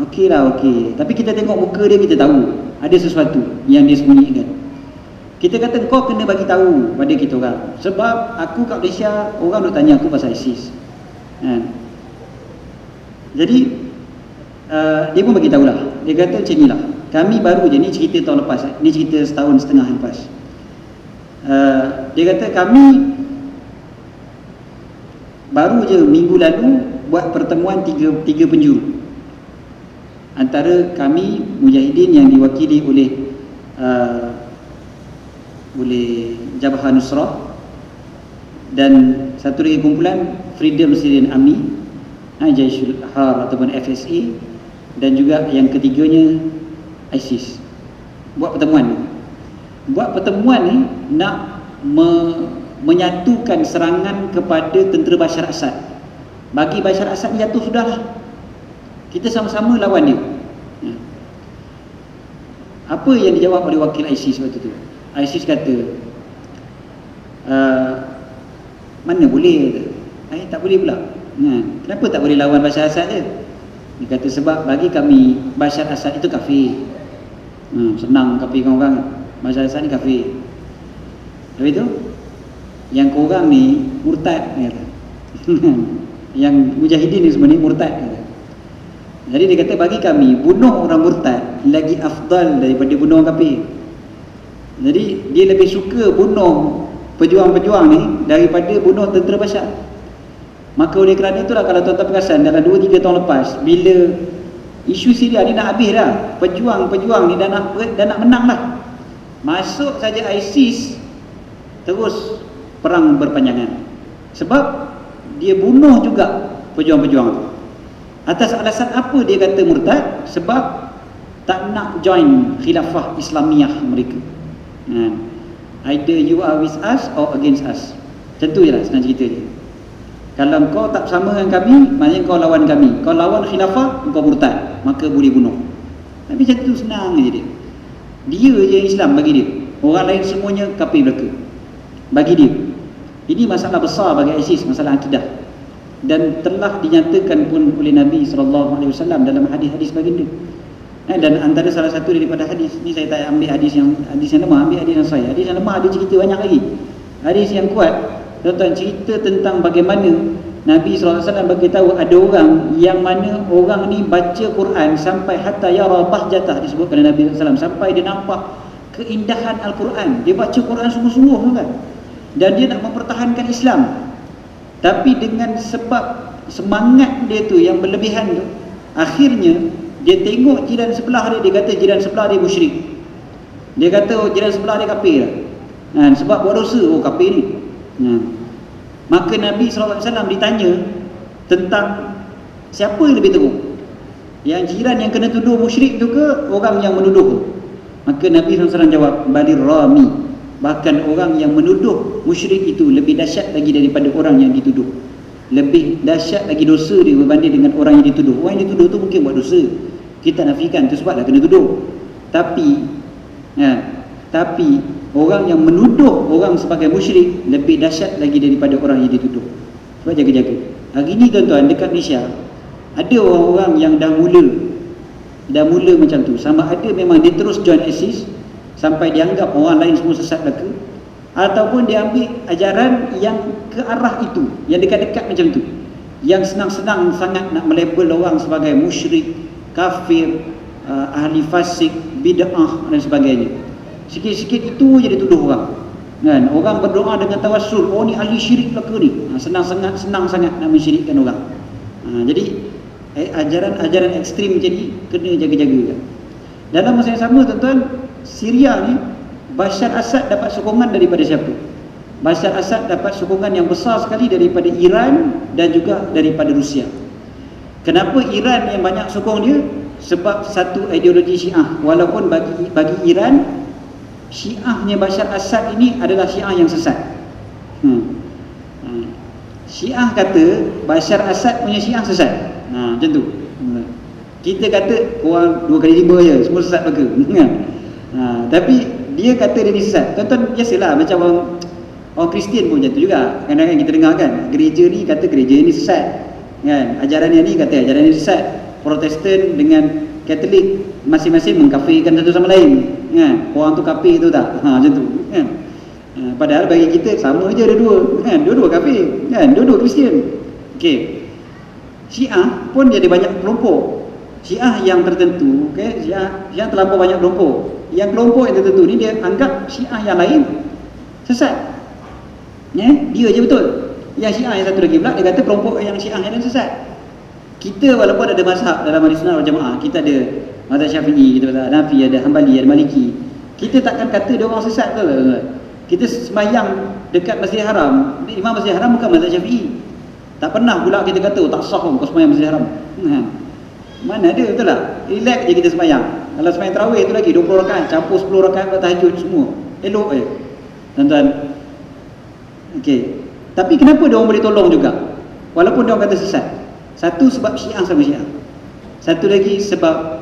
S1: okey lah, okey. Tapi kita tengok muka dia, kita tahu ada sesuatu yang dia sembunyikan. Kita kata kau kena bagi tahu pada kita orang. Sebab aku kat Malaysia, orang duk tanya aku pasal ISIS. Jadi dia pun bagi tahulah. Dia kata macam inilah, kami baru je, ni cerita tahun lepas, ni cerita setahun setengah lepas. Dia kata kami baru je minggu lalu buat pertemuan tiga penjuru antara kami Mujahidin yang diwakili oleh Jabhah Nusrah, dan satu lagi kumpulan Freedom Syrian Army, Jaishul Ahrar ataupun FSA, dan juga yang ketiganya ISIS. Buat pertemuan ni nak menyatukan serangan kepada tentera Bashar Assad. Bagi Bashar Assad ni jatuh sudahlah, kita sama-sama lawan dia. Apa yang dijawab oleh wakil ISIS waktu tu? ISIS kata, Mana boleh? Tak boleh pula. Kenapa tak boleh lawan Bashar Assad je? Dia kata sebab bagi kami Bashar Assad itu kafir. Senang kafirkan orang. Bashar Assad ni kafir. Habis tu yang korang ni murtad dia kata. Yang mujahidin ni semua ni murtad dia kata. Jadi dia kata bagi kami bunuh orang murtad lagi afdal daripada bunuh orang kafir. Jadi dia lebih suka bunuh pejuang-pejuang ni daripada bunuh tentera Bashar. Maka oleh kerana itulah kalau tuan-tuan perasan dalam 2-3 tahun lepas bila isu Syria ni nak habis dah, pejuang-pejuang ni dah nak menang lah, masuk saja ISIS terus perang berpanjangan. Sebab dia bunuh juga pejuang-pejuang tu. Atas alasan apa dia kata murtad? Sebab tak nak join khilafah Islamiyah mereka. Either you are with us or against us. Macam tu je lah senang cerita je. Kalau kau tak sama dengan kami, maknanya kau lawan kami. Kau lawan khilafah, kau murtad, maka boleh bunuh. Tapi macam tu senang je dia. Dia je yang Islam bagi dia. Orang lain semuanya kafir belaka bagi dia. Ini masalah besar bagi ISIS, masalah akidah. Dan telah dinyatakan pun oleh Nabi SAW dalam hadis-hadis baginda. Dan antara salah satu daripada hadis ni, saya tak ambil hadis yang lemah, ambil hadis yang sahih. Hadis yang lemah ada cerita banyak lagi. Hadis yang kuat, tuan-tuan, cerita tentang bagaimana Nabi SAW beritahu ada orang yang mana orang ni baca Quran sampai hatta yara bahjatah, disebutkan oleh Nabi SAW, sampai dia nampak keindahan Al-Quran. Dia baca Quran sungguh-sungguh kan, dan dia nak mempertahankan Islam. Tapi dengan sebab semangat dia tu yang berlebihan tu, akhirnya dia tengok jiran sebelah dia kata jiran sebelah dia musyrik. Dia kata jiran sebelah dia kafir lah. Sebab buat dosa, kafir ni. Maka Nabi SAW ditanya tentang siapa yang lebih teruk, yang jiran yang kena tuduh musyrik tu ke orang yang menuduh? Maka Nabi SAW jawab, balir rami, bahkan orang yang menuduh musyrik itu lebih dahsyat lagi daripada orang yang dituduh. Lebih dahsyat lagi dosa dia berbanding dengan orang yang dituduh. Orang yang dituduh tu mungkin buat dosa, kita nafikan, itu sebablah kena tuduh. Tapi orang yang menuduh orang sebagai musyrik lebih dahsyat lagi daripada orang yang dituduh. Sebab jaga-jaga. Hari ni tuan-tuan, dekat Malaysia ada orang-orang yang dah mula macam tu. Sama ada memang dia terus join ISIS sampai dianggap orang lain semua sesat belaka, ataupun dia ambil ajaran yang ke arah itu, yang dekat-dekat macam tu, yang senang-senang sangat nak melabel orang sebagai musyrik, kafir, ahli fasik, bid'ah dan sebagainya. Sikit-sikit itu je dia tuduh orang kan. Orang berdoa dengan tawassul, ni ahli syirik belaka ni. Senang sangat nak mensyirikkan orang. Jadi ajaran ekstrim macam ni kena jaga-jaga kan. Dalam masa yang sama tuan-tuan, Syria ni Bashar Assad dapat sokongan daripada siapa? Bashar Assad dapat sokongan yang besar sekali daripada Iran dan juga daripada Rusia. Kenapa Iran yang banyak sokong dia? Sebab satu ideologi Syiah. Walaupun bagi Iran, Syiahnya Bashar Assad ini adalah Syiah yang sesat. Syiah kata Bashar Assad punya Syiah sesat. Macam tu. Kita kata orang 2x5 je, semua sesat belaka. Tapi dia kata dia ni sesat. Tuan-tuan biasalah macam orang Kristian pun macam tu juga. Kadang-kadang kita dengar kan, gereja ni kata gereja ni sesat kan, ajaran yang ni kata ajaran ni sesat. Protestan dengan Katolik masing-masing mengkafirkan satu sama lain kan. Orang tu kafir tu tak? Macam tu kan. Padahal bagi kita sama je dua-dua kan, dua-dua kafir kan, dua-dua Kristian. Okey. Syiah pun jadi banyak kelompok. Syiah yang tertentu, okey, Syiah terlampau banyak kelompok. Yang kelompok yang tertentu ni dia anggap Syiah yang lain sesat. Dia je betul. Yang Syiah yang satu lagi pula dia kata kelompok yang Syiah yang lain sesat. Kita walaupun ada mazhab dalam Ahli Sunnah wal Jamaah, kita ada mazhab Syafi'i, kita ada Hanafi, ada Hanbali, ada Maliki. Kita takkan kata dia orang sesat ke? Kita sembahyang dekat Masjidil Haram, Imam Masjidil Haram bukan mazhab Syafi'i. Tak pernah pula kita kata tak sah kau sembahyang Masjidil Haram. Mana ada, betul tak? Relax je kita sembahyang. Kalau sembahyang tarawih tu lagi 20 rakaat, campur 10 rakaat buat tahajud semua. Elok je. Tuan-tuan. Okey. Tapi kenapa dia orang boleh tolong juga? Walaupun dia orang kata sesat. Satu sebab Syiah sama Syiah. Satu lagi sebab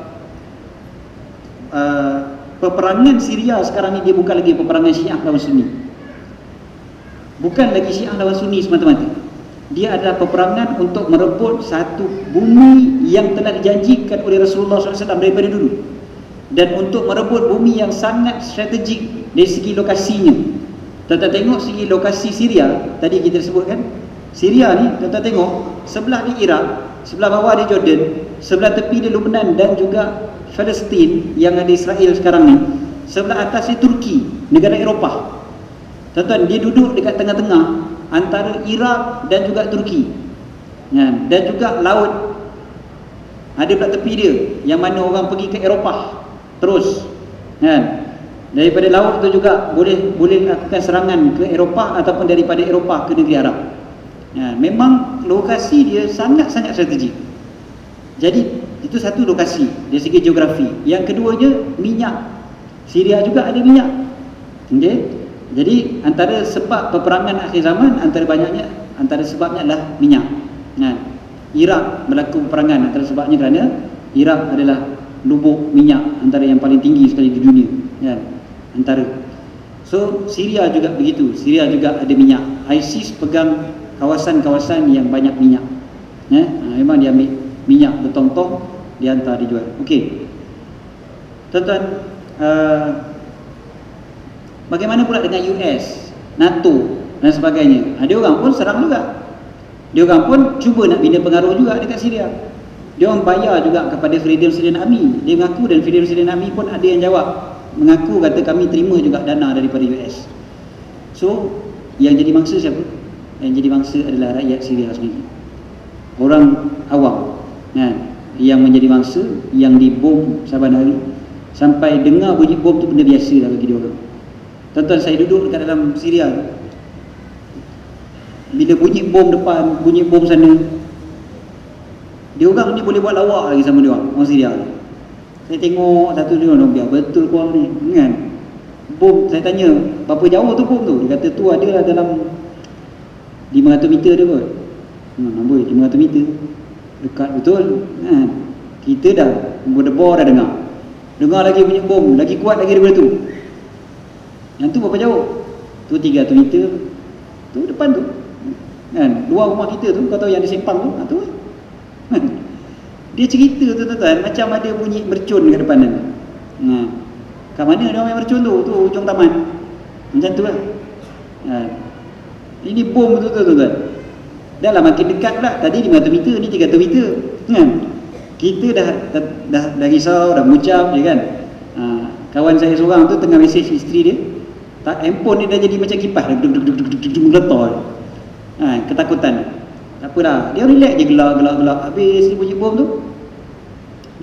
S1: peperangan Syria sekarang ni dia bukan lagi peperangan Syiah lawan Sunni. Bukan lagi Syiah lawan Sunni semata-mata. Dia adalah peperangan untuk merebut satu bumi yang telah dijanjikan oleh Rasulullah SAW daripada dulu, dan untuk merebut bumi yang sangat strategik dari segi lokasinya. Tuan-tuan tengok segi lokasi Syria, tadi kita sebutkan Syria ni, tuan-tuan tengok sebelah ni Iraq, sebelah bawah dia Jordan, sebelah tepi dia Lebanon dan juga Palestin yang ada Israel sekarang ni, sebelah atas dia Turki, negara Eropah. Tuan-tuan, dia duduk dekat tengah-tengah antara Iraq dan juga Turki, dan juga laut ada belah tepi dia yang mana orang pergi ke Eropah terus, daripada laut tu juga boleh lakukan serangan ke Eropah ataupun daripada Eropah ke negeri Arab. Memang lokasi dia sangat-sangat strategik. Jadi itu satu lokasi dari segi geografi. Yang keduanya minyak. Syria juga ada minyak. Okey. Jadi antara sebab peperangan akhir zaman, antara sebabnya adalah minyak. Iraq berlaku peperangan antara sebabnya kerana Iraq adalah lubuk minyak antara yang paling tinggi sekali di dunia, antara. So Syria juga begitu. Syria juga ada minyak. ISIS pegang kawasan-kawasan yang banyak minyak. Memang dia ambil minyak bertong-tong, dia hantar dijual. Okey. Tuan-tuan, bagaimana pula dengan US, NATO dan sebagainya? Dia orang pun serang juga. Dia orang pun cuba nak bina pengaruh juga dekat Syria. Dia orang bayar juga kepada Freedom Syrian Army. Dia mengaku, dan Freedom Syrian Army pun ada yang jawab, mengaku kata kami terima juga dana daripada US. So yang jadi mangsa siapa? Yang jadi mangsa adalah rakyat Syria sendiri, orang awam, yang menjadi mangsa, yang dibom saban hari. Sampai dengar bunyi bom tu benda biasa dah bagi dia orang. Tuan-tuan, saya duduk dekat dalam Syria, bila bunyi bom depan, bunyi bom sana, dia orang ni boleh buat lawak lagi sama dia orang Syria. Saya tengok satu dia orang biar betul korang ni, kan? Bom, saya tanya berapa jauh tu bom tu? Dia kata tu adalah dalam 500 meter dia kot. Nampak 500 meter, dekat betul. Kita dah berdebor dah dengar lagi bunyi bom, lagi kuat lagi daripada tu. Yang tu berapa jauh? Tu 300 meter. Tu depan tu, luar rumah kita tu, kau tahu yang ada sempang tu, tu. Dia cerita tu tuan-tuan, macam ada bunyi mercun kat depan tu. Kat mana dia orang mercun tu? Tu hujung taman. Macam tu lah. Ini bom tu tuan-tuan. Dah lah makin dekat pula. Tadi 500 meter, ni 300 meter. Kita dah risau, dah mucap je kan. Kawan saya seorang tu tengah mesej isteri dia, handphone dia dah jadi macam kipas, meletak. Ketakutan. Tak apalah, dia relax je, gelak. Habis dia bunyi bom tu,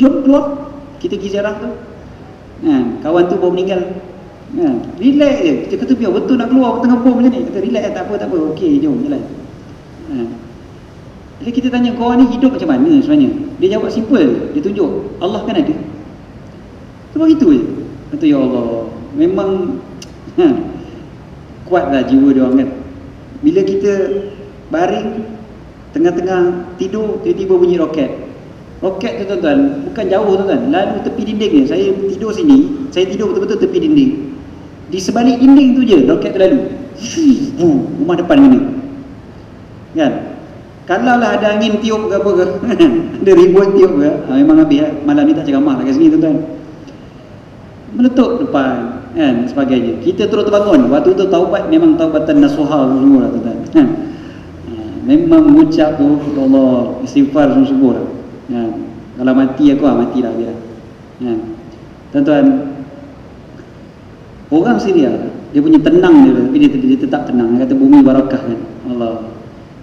S1: jom keluar, kita pergi ziarah tu. Kawan tu baru meninggal. Relax je. Kita kata biar betul nak keluar tengah bom macam ni. Kata relax, tak apa. Okey, jom jalan. Jadi kita tanya, korang ni hidup macam mana sebenarnya? Dia jawab simple, dia tunjuk Allah kan ada. Sebab itu je. Kata ya Allah, memang kuatlah jiwa dia orang kan. Bila kita baring tengah-tengah tidur, tiba-tiba bunyi roket. Roket tu tuan-tuan, bukan jauh tuan-tuan, lalu tepi dinding ni. Saya tidur sini, saya tidur betul-betul tepi dinding. Di sebalik dinding tu je roket tu lalu. Rumah depan ni kan. Kalau lah ada angin tiup ke apa ke, ada ribut tiup ke, memang habis lah. Malam ni tak ceramah lah kat sini tuan-tuan. Meletup depan kan, sebagainya. Kita terus terbangun. Waktu tu taubat memang taubatan nasuha semua lah tuan-tuan. Memang mengucap tu, Allah, istighfar semua lah. Kalau mati aku matilah biar. Tuan-tuan, orang Syria dia punya tenang dia, tapi dia tetap tenang. Dia kata bumi barakah kan. Allah.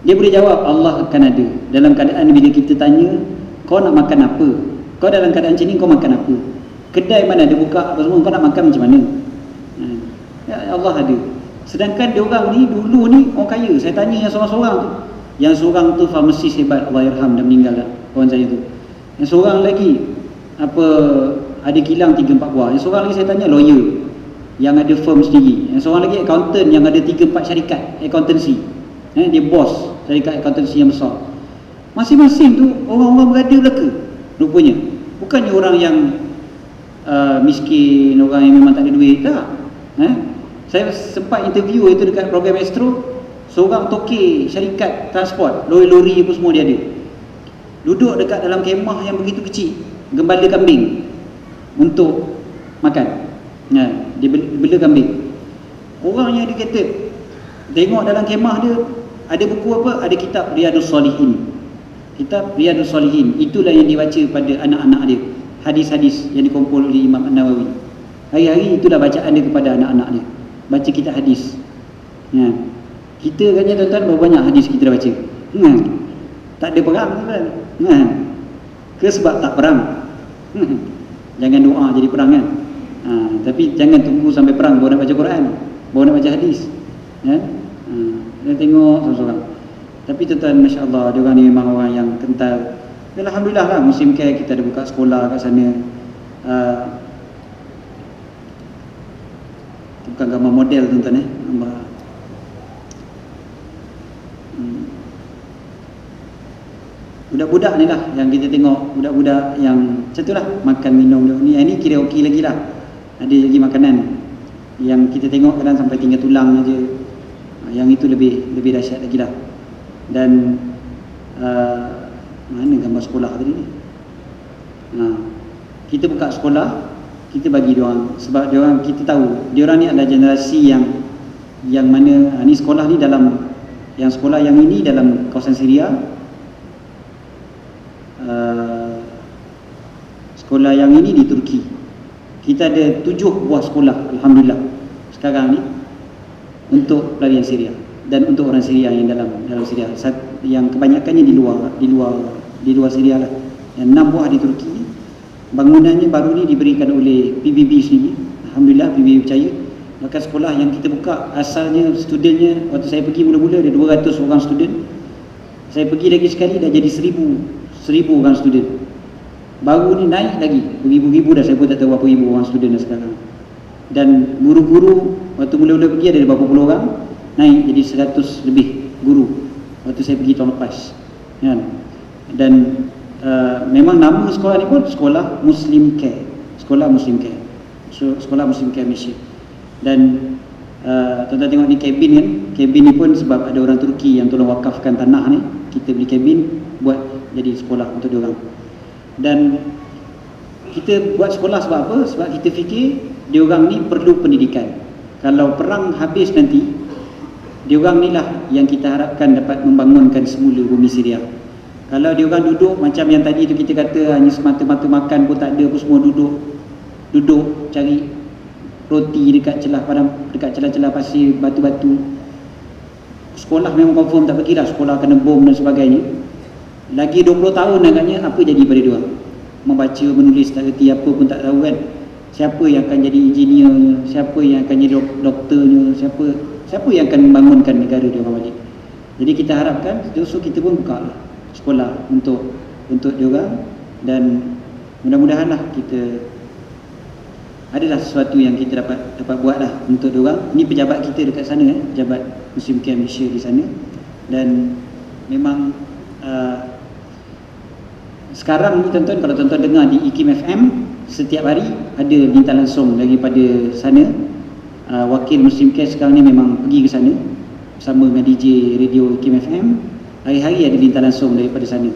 S1: Dia boleh jawab Allah akan ada. Dalam keadaan bila kita tanya, kau nak makan apa? Kau dalam keadaan macam ni, kau makan apa? Kedai mana dia buka apa semua, kau nak makan macam mana? Ya Allah ada. Sedangkan dia orang ni dulu ni orang kaya. Saya tanya yang seorang-seorang tu. Yang seorang tu farmasis hebat, Allah yarham, dah meninggal dah kawan saya tu. Yang seorang lagi ada kilang 3-4 buah. Yang seorang lagi saya tanya lawyer yang ada firm sendiri. Yang seorang lagi accountant yang ada 3-4 syarikat accountancy. Dia bos syarikat accountancy yang besar. Masing-masing tu orang-orang berada belaka rupanya. Bukannya orang yang miskin, orang yang memang tak ada duit, tak. Saya sempat interview itu dekat program Astro. seorang tokey syarikat transport, lori-lori apa semua dia ada, duduk dekat dalam kemah yang begitu kecil, gembala kambing untuk makan. Dia bela kambing. Orangnya dia kata, tengok dalam kemah dia ada buku apa? Ada kitab Riyadhus Shalihin. Kitab Riyadhus Shalihin, itulah yang dibaca pada anak-anak dia. Hadis-hadis yang dikumpul oleh Imam An-Nawawi. Hari-hari itulah bacaan dia kepada anak-anak dia. Baca kitab hadis. Kita kan tuan-tuan, berapa banyak hadis kita dah baca? Tak ada perang kan? Ke sebab tak perang? Jangan doa jadi perang kan? Tapi jangan tunggu sampai perang baru nak baca Quran, baru nak baca hadis. Kita tengok seorang-seorang. Tapi tuan-tuan, Masya Allah, dia orang ni memang orang yang kental. Alhamdulillah lah, Muslim Care kita ada buka sekolah kat sana. Bukan gambar model tuan-tuan, gambar budak-budak ni lah yang kita tengok. Budak-budak yang macam tu lah, makan minum ni. Ini kira okey lagi lah. Ada lagi makanan yang kita tengok kadang sampai tinggal tulang aja. Yang itu lebih dahsyat lagi lah. Dan mana gambar sekolah tadi ni? Kita buka sekolah, kita bagi diorang, sebab diorang, kita tahu diorang ni adalah generasi yang mana ni sekolah ni dalam, yang sekolah yang ini dalam kawasan Syria. Sekolah yang ini di Turki. Kita ada 7 buah sekolah, Alhamdulillah sekarang ni, untuk pelarian Syria dan untuk orang Syria yang dalam Syria. Yang kebanyakannya di luar Syria lah. Yang 6 buah di Turki. Bangunannya baru ni diberikan oleh PBB sendiri. Alhamdulillah PBB percaya. Bahkan sekolah yang kita buka, asalnya studennya, waktu saya pergi mula-mula ada 200 orang student. Saya pergi lagi sekali dah jadi 1000 orang student. Baru ni naik lagi beribu-ribu dah, saya pun tak tahu berapa ribu orang student dah sekarang. Dan guru-guru waktu mula-mula pergi ada berapa puluh orang, naik jadi 100 lebih guru waktu saya pergi tahun lepas kan. Dan memang nama sekolah ni pun Sekolah Muslim Care. Sekolah Muslim Care. Sekolah Muslim Care Malaysia. Dan tuan-tuan tengok ni kabin kan. Kabin ni pun sebab ada orang Turki yang tolong wakafkan tanah ni, kita beli kabin buat jadi sekolah untuk diorang. Dan kita buat sekolah sebab apa? Sebab kita fikir diorang ni perlu pendidikan. Kalau perang habis nanti, diorang ni lah yang kita harapkan dapat membangunkan semula bumi Syria. Kalau diorang duduk macam yang tadi tu kita kata, hanya semata-mata makan pun tak ada, apa semua duduk cari roti dekat celah-celah pasir, batu-batu, sekolah memang confirm tak pergi dah, sekolah kena bom dan sebagainya. Lagi 20 tahun agaknya, apa jadi pada diorang? Membaca, menulis tak reti, apa pun tak tahu kan. Siapa yang akan jadi engineernya, siapa yang akan jadi doktornya, siapa yang akan membangunkan negara diorang balik. Jadi kita harapkan, justru kita pun buka lah sekolah untuk diorang. Dan mudah-mudahan lah kita adalah sesuatu yang kita dapat buat lah untuk diorang. Ini pejabat kita dekat sana, pejabat Muslim Care Malaysia di sana. Dan memang sekarang ni tuan-tuan, kalau tuan-tuan dengar di IKIM FM, setiap hari ada bintang langsung daripada sana. Wakil Muslim Care sekarang ni memang pergi ke sana bersama dengan DJ radio IKIM FM. Hari-hari ada bintang langsung daripada sana.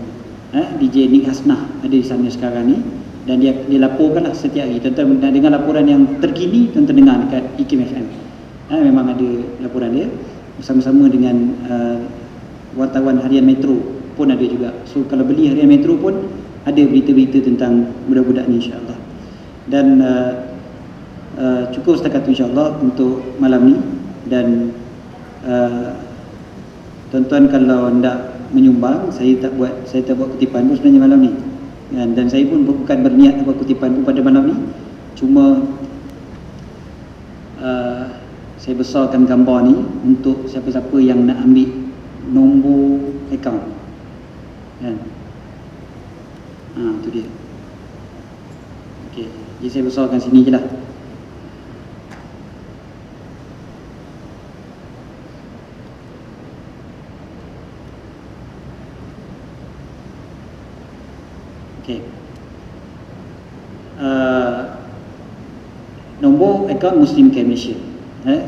S1: DJ Nick Hasnah ada di sana sekarang ni, dan dia laporkan lah setiap hari. Tuan-tuan nak dengar laporan yang terkini, tuan-tuan dengar dekat IKIM FM. Memang ada laporan dia bersama-sama dengan wartawan harian Metro pun ada juga. So kalau beli harian Metro pun ada berita-berita tentang budak-budak ni, insya-Allah. Dan cukup setakat itu insya-Allah untuk malam ni. Dan tuan-tuan kalau hendak menyumbang, saya tak buat kutipan pun sebenarnya malam ni. Dan saya pun bukan berniat buat kutipan pun pada malam ni. Cuma saya besarkan gambar ni untuk siapa-siapa yang nak ambil nombor akaun. Itu dia. Okey, jadi saya besarkan sini je lah. Okey. Nombor akaun Muslim Care Malaysia.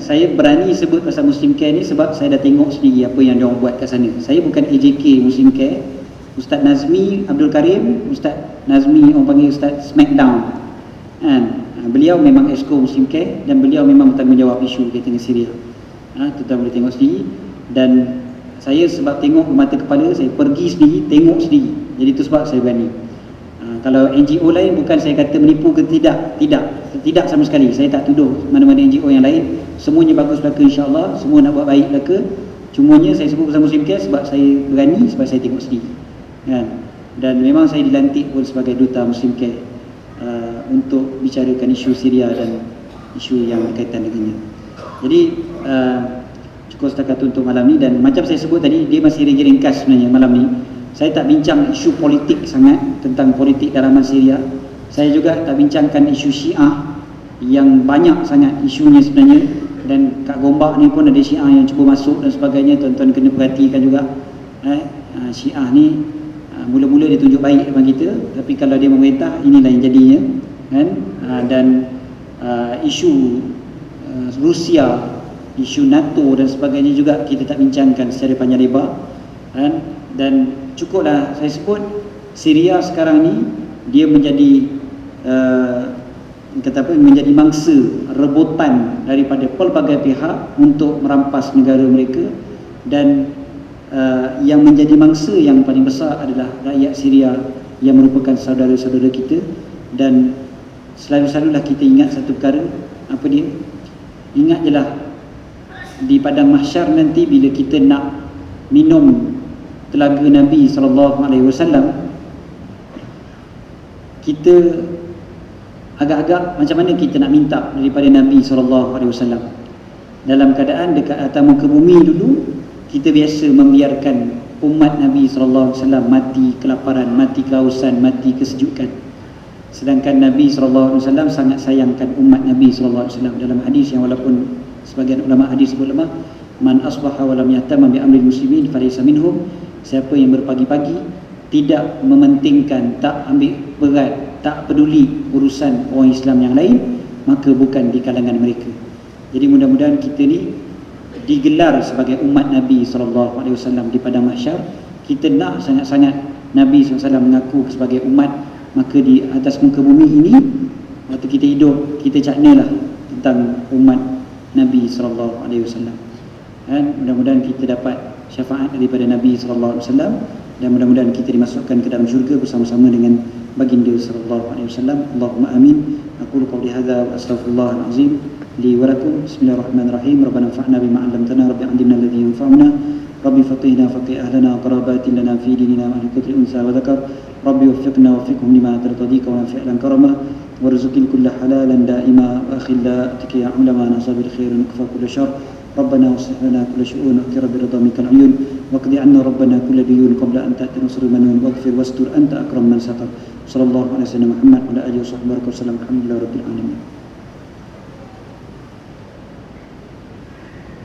S1: Saya berani sebut pasal Muslim Care ni sebab saya dah tengok sendiri apa yang diorang buat kat sana. Saya bukan AJK Muslim Care. Ustaz Nazmi Abdul Karim, Ustaz Nazmi orang panggil Ustaz Smackdown kan? Beliau memang exco Muslim Care dan beliau memang bertanggungjawab isu kaitan dengan Syria. Tuan boleh tengok sendiri. Dan saya sebab tengok mata kepala, saya pergi sendiri, tengok sendiri. Jadi itu sebab saya berani. Kalau NGO lain bukan saya kata menipu ke tidak sama sekali. Saya tak tuduh mana-mana NGO yang lain. Semuanya bagus belaka insya-Allah, semua nak buat baik belaka. Cumanya saya sebut pasal Muslim Care sebab saya berani, sebab saya tengok sendiri. Kan? Dan memang saya dilantik pun sebagai duta Muslim Care untuk bicarakan isu Syria dan isu yang berkaitan dengannya. Jadi cukup setakat untuk malam ni. Dan macam saya sebut tadi, dia masih ringkas sebenarnya malam ni. Saya tak bincang isu politik sangat tentang politik dalaman Syria. Saya juga tak bincangkan isu Syiah yang banyak sangat isunya sebenarnya. Dan kat Gombak ni pun ada Syiah yang cuba masuk dan sebagainya. Tuan-tuan kena perhatikan juga. Syiah ni mula-mula dia tunjuk baik depan kita, tapi kalau dia memerintah, inilah yang jadinya kan. Dan isu Rusia, isu NATO dan sebagainya juga kita tak bincangkan secara panjang lebar kan. Dan cukuplah saya sebut Syria sekarang ni dia menjadi menjadi mangsa rebutan daripada pelbagai pihak untuk merampas negara mereka. Dan yang menjadi mangsa yang paling besar adalah rakyat Syria yang merupakan saudara-saudara kita. Dan selalu-selalulah kita ingat satu perkara, apa dia? Ingat je lah di padang mahsyar nanti bila kita nak minum telaga Nabi SAW, kita agak-agak macam mana kita nak minta daripada Nabi SAW. Dalam keadaan dekat atas muka bumi dulu, kita biasa membiarkan umat Nabi SAW mati kelaparan, mati kehausan, mati kesejukan. Sedangkan Nabi SAW sangat sayangkan umat Nabi SAW. Dalam hadis yang walaupun sebagian ulama hadis sebut lemah, man asbaha wa lam yahtama bi amril muslimin falaysa minhum. Siapa yang berpagi-pagi tidak mementingkan, tak ambil berat, tak peduli urusan orang Islam yang lain, maka bukan di kalangan mereka. Jadi mudah-mudahan kita ni digelar sebagai umat Nabi SAW di padang mahsyar. Kita nak sangat-sangat Nabi SAW mengaku sebagai umat, maka di atas muka bumi ini waktu kita hidup, kita caknalah tentang umat Nabi SAW. Dan mudah-mudahan kita dapat syafaat daripada Nabi SAW, dan mudah-mudahan kita dimasukkan ke dalam syurga bersama-sama dengan baginda SAW. Allahumma amin. Aqulu qawli hadza wa astaghfirullahal azim li wa lakum. Bismillahirrahmanirrahim. Rabbana anfa'na bima 'allamtana, rabbi 'allimna alladhi yanfa'una, rabbi faqihna faqih ahlana wa qarabatin lana fi dinina wa ahli kutri unsa wa dzakar. Rabbi waffiqna wa waffiqhum lima tardika wa fi'lan karama warzuqil kulla halalan daima wa akhilla tikiya ulama nasabil khairin kufa kulla syarr. ربنا واصلح لنا كل شؤون واكثر برضا منك العيون واقض عنا ربنا كل ديون قبل ان تاتي نصر المنون واغفر واستر انت اكرم من ستر. صلى الله على سيدنا محمد وعلى اله وصحبه وسلم. الحمد لله رب العالمين.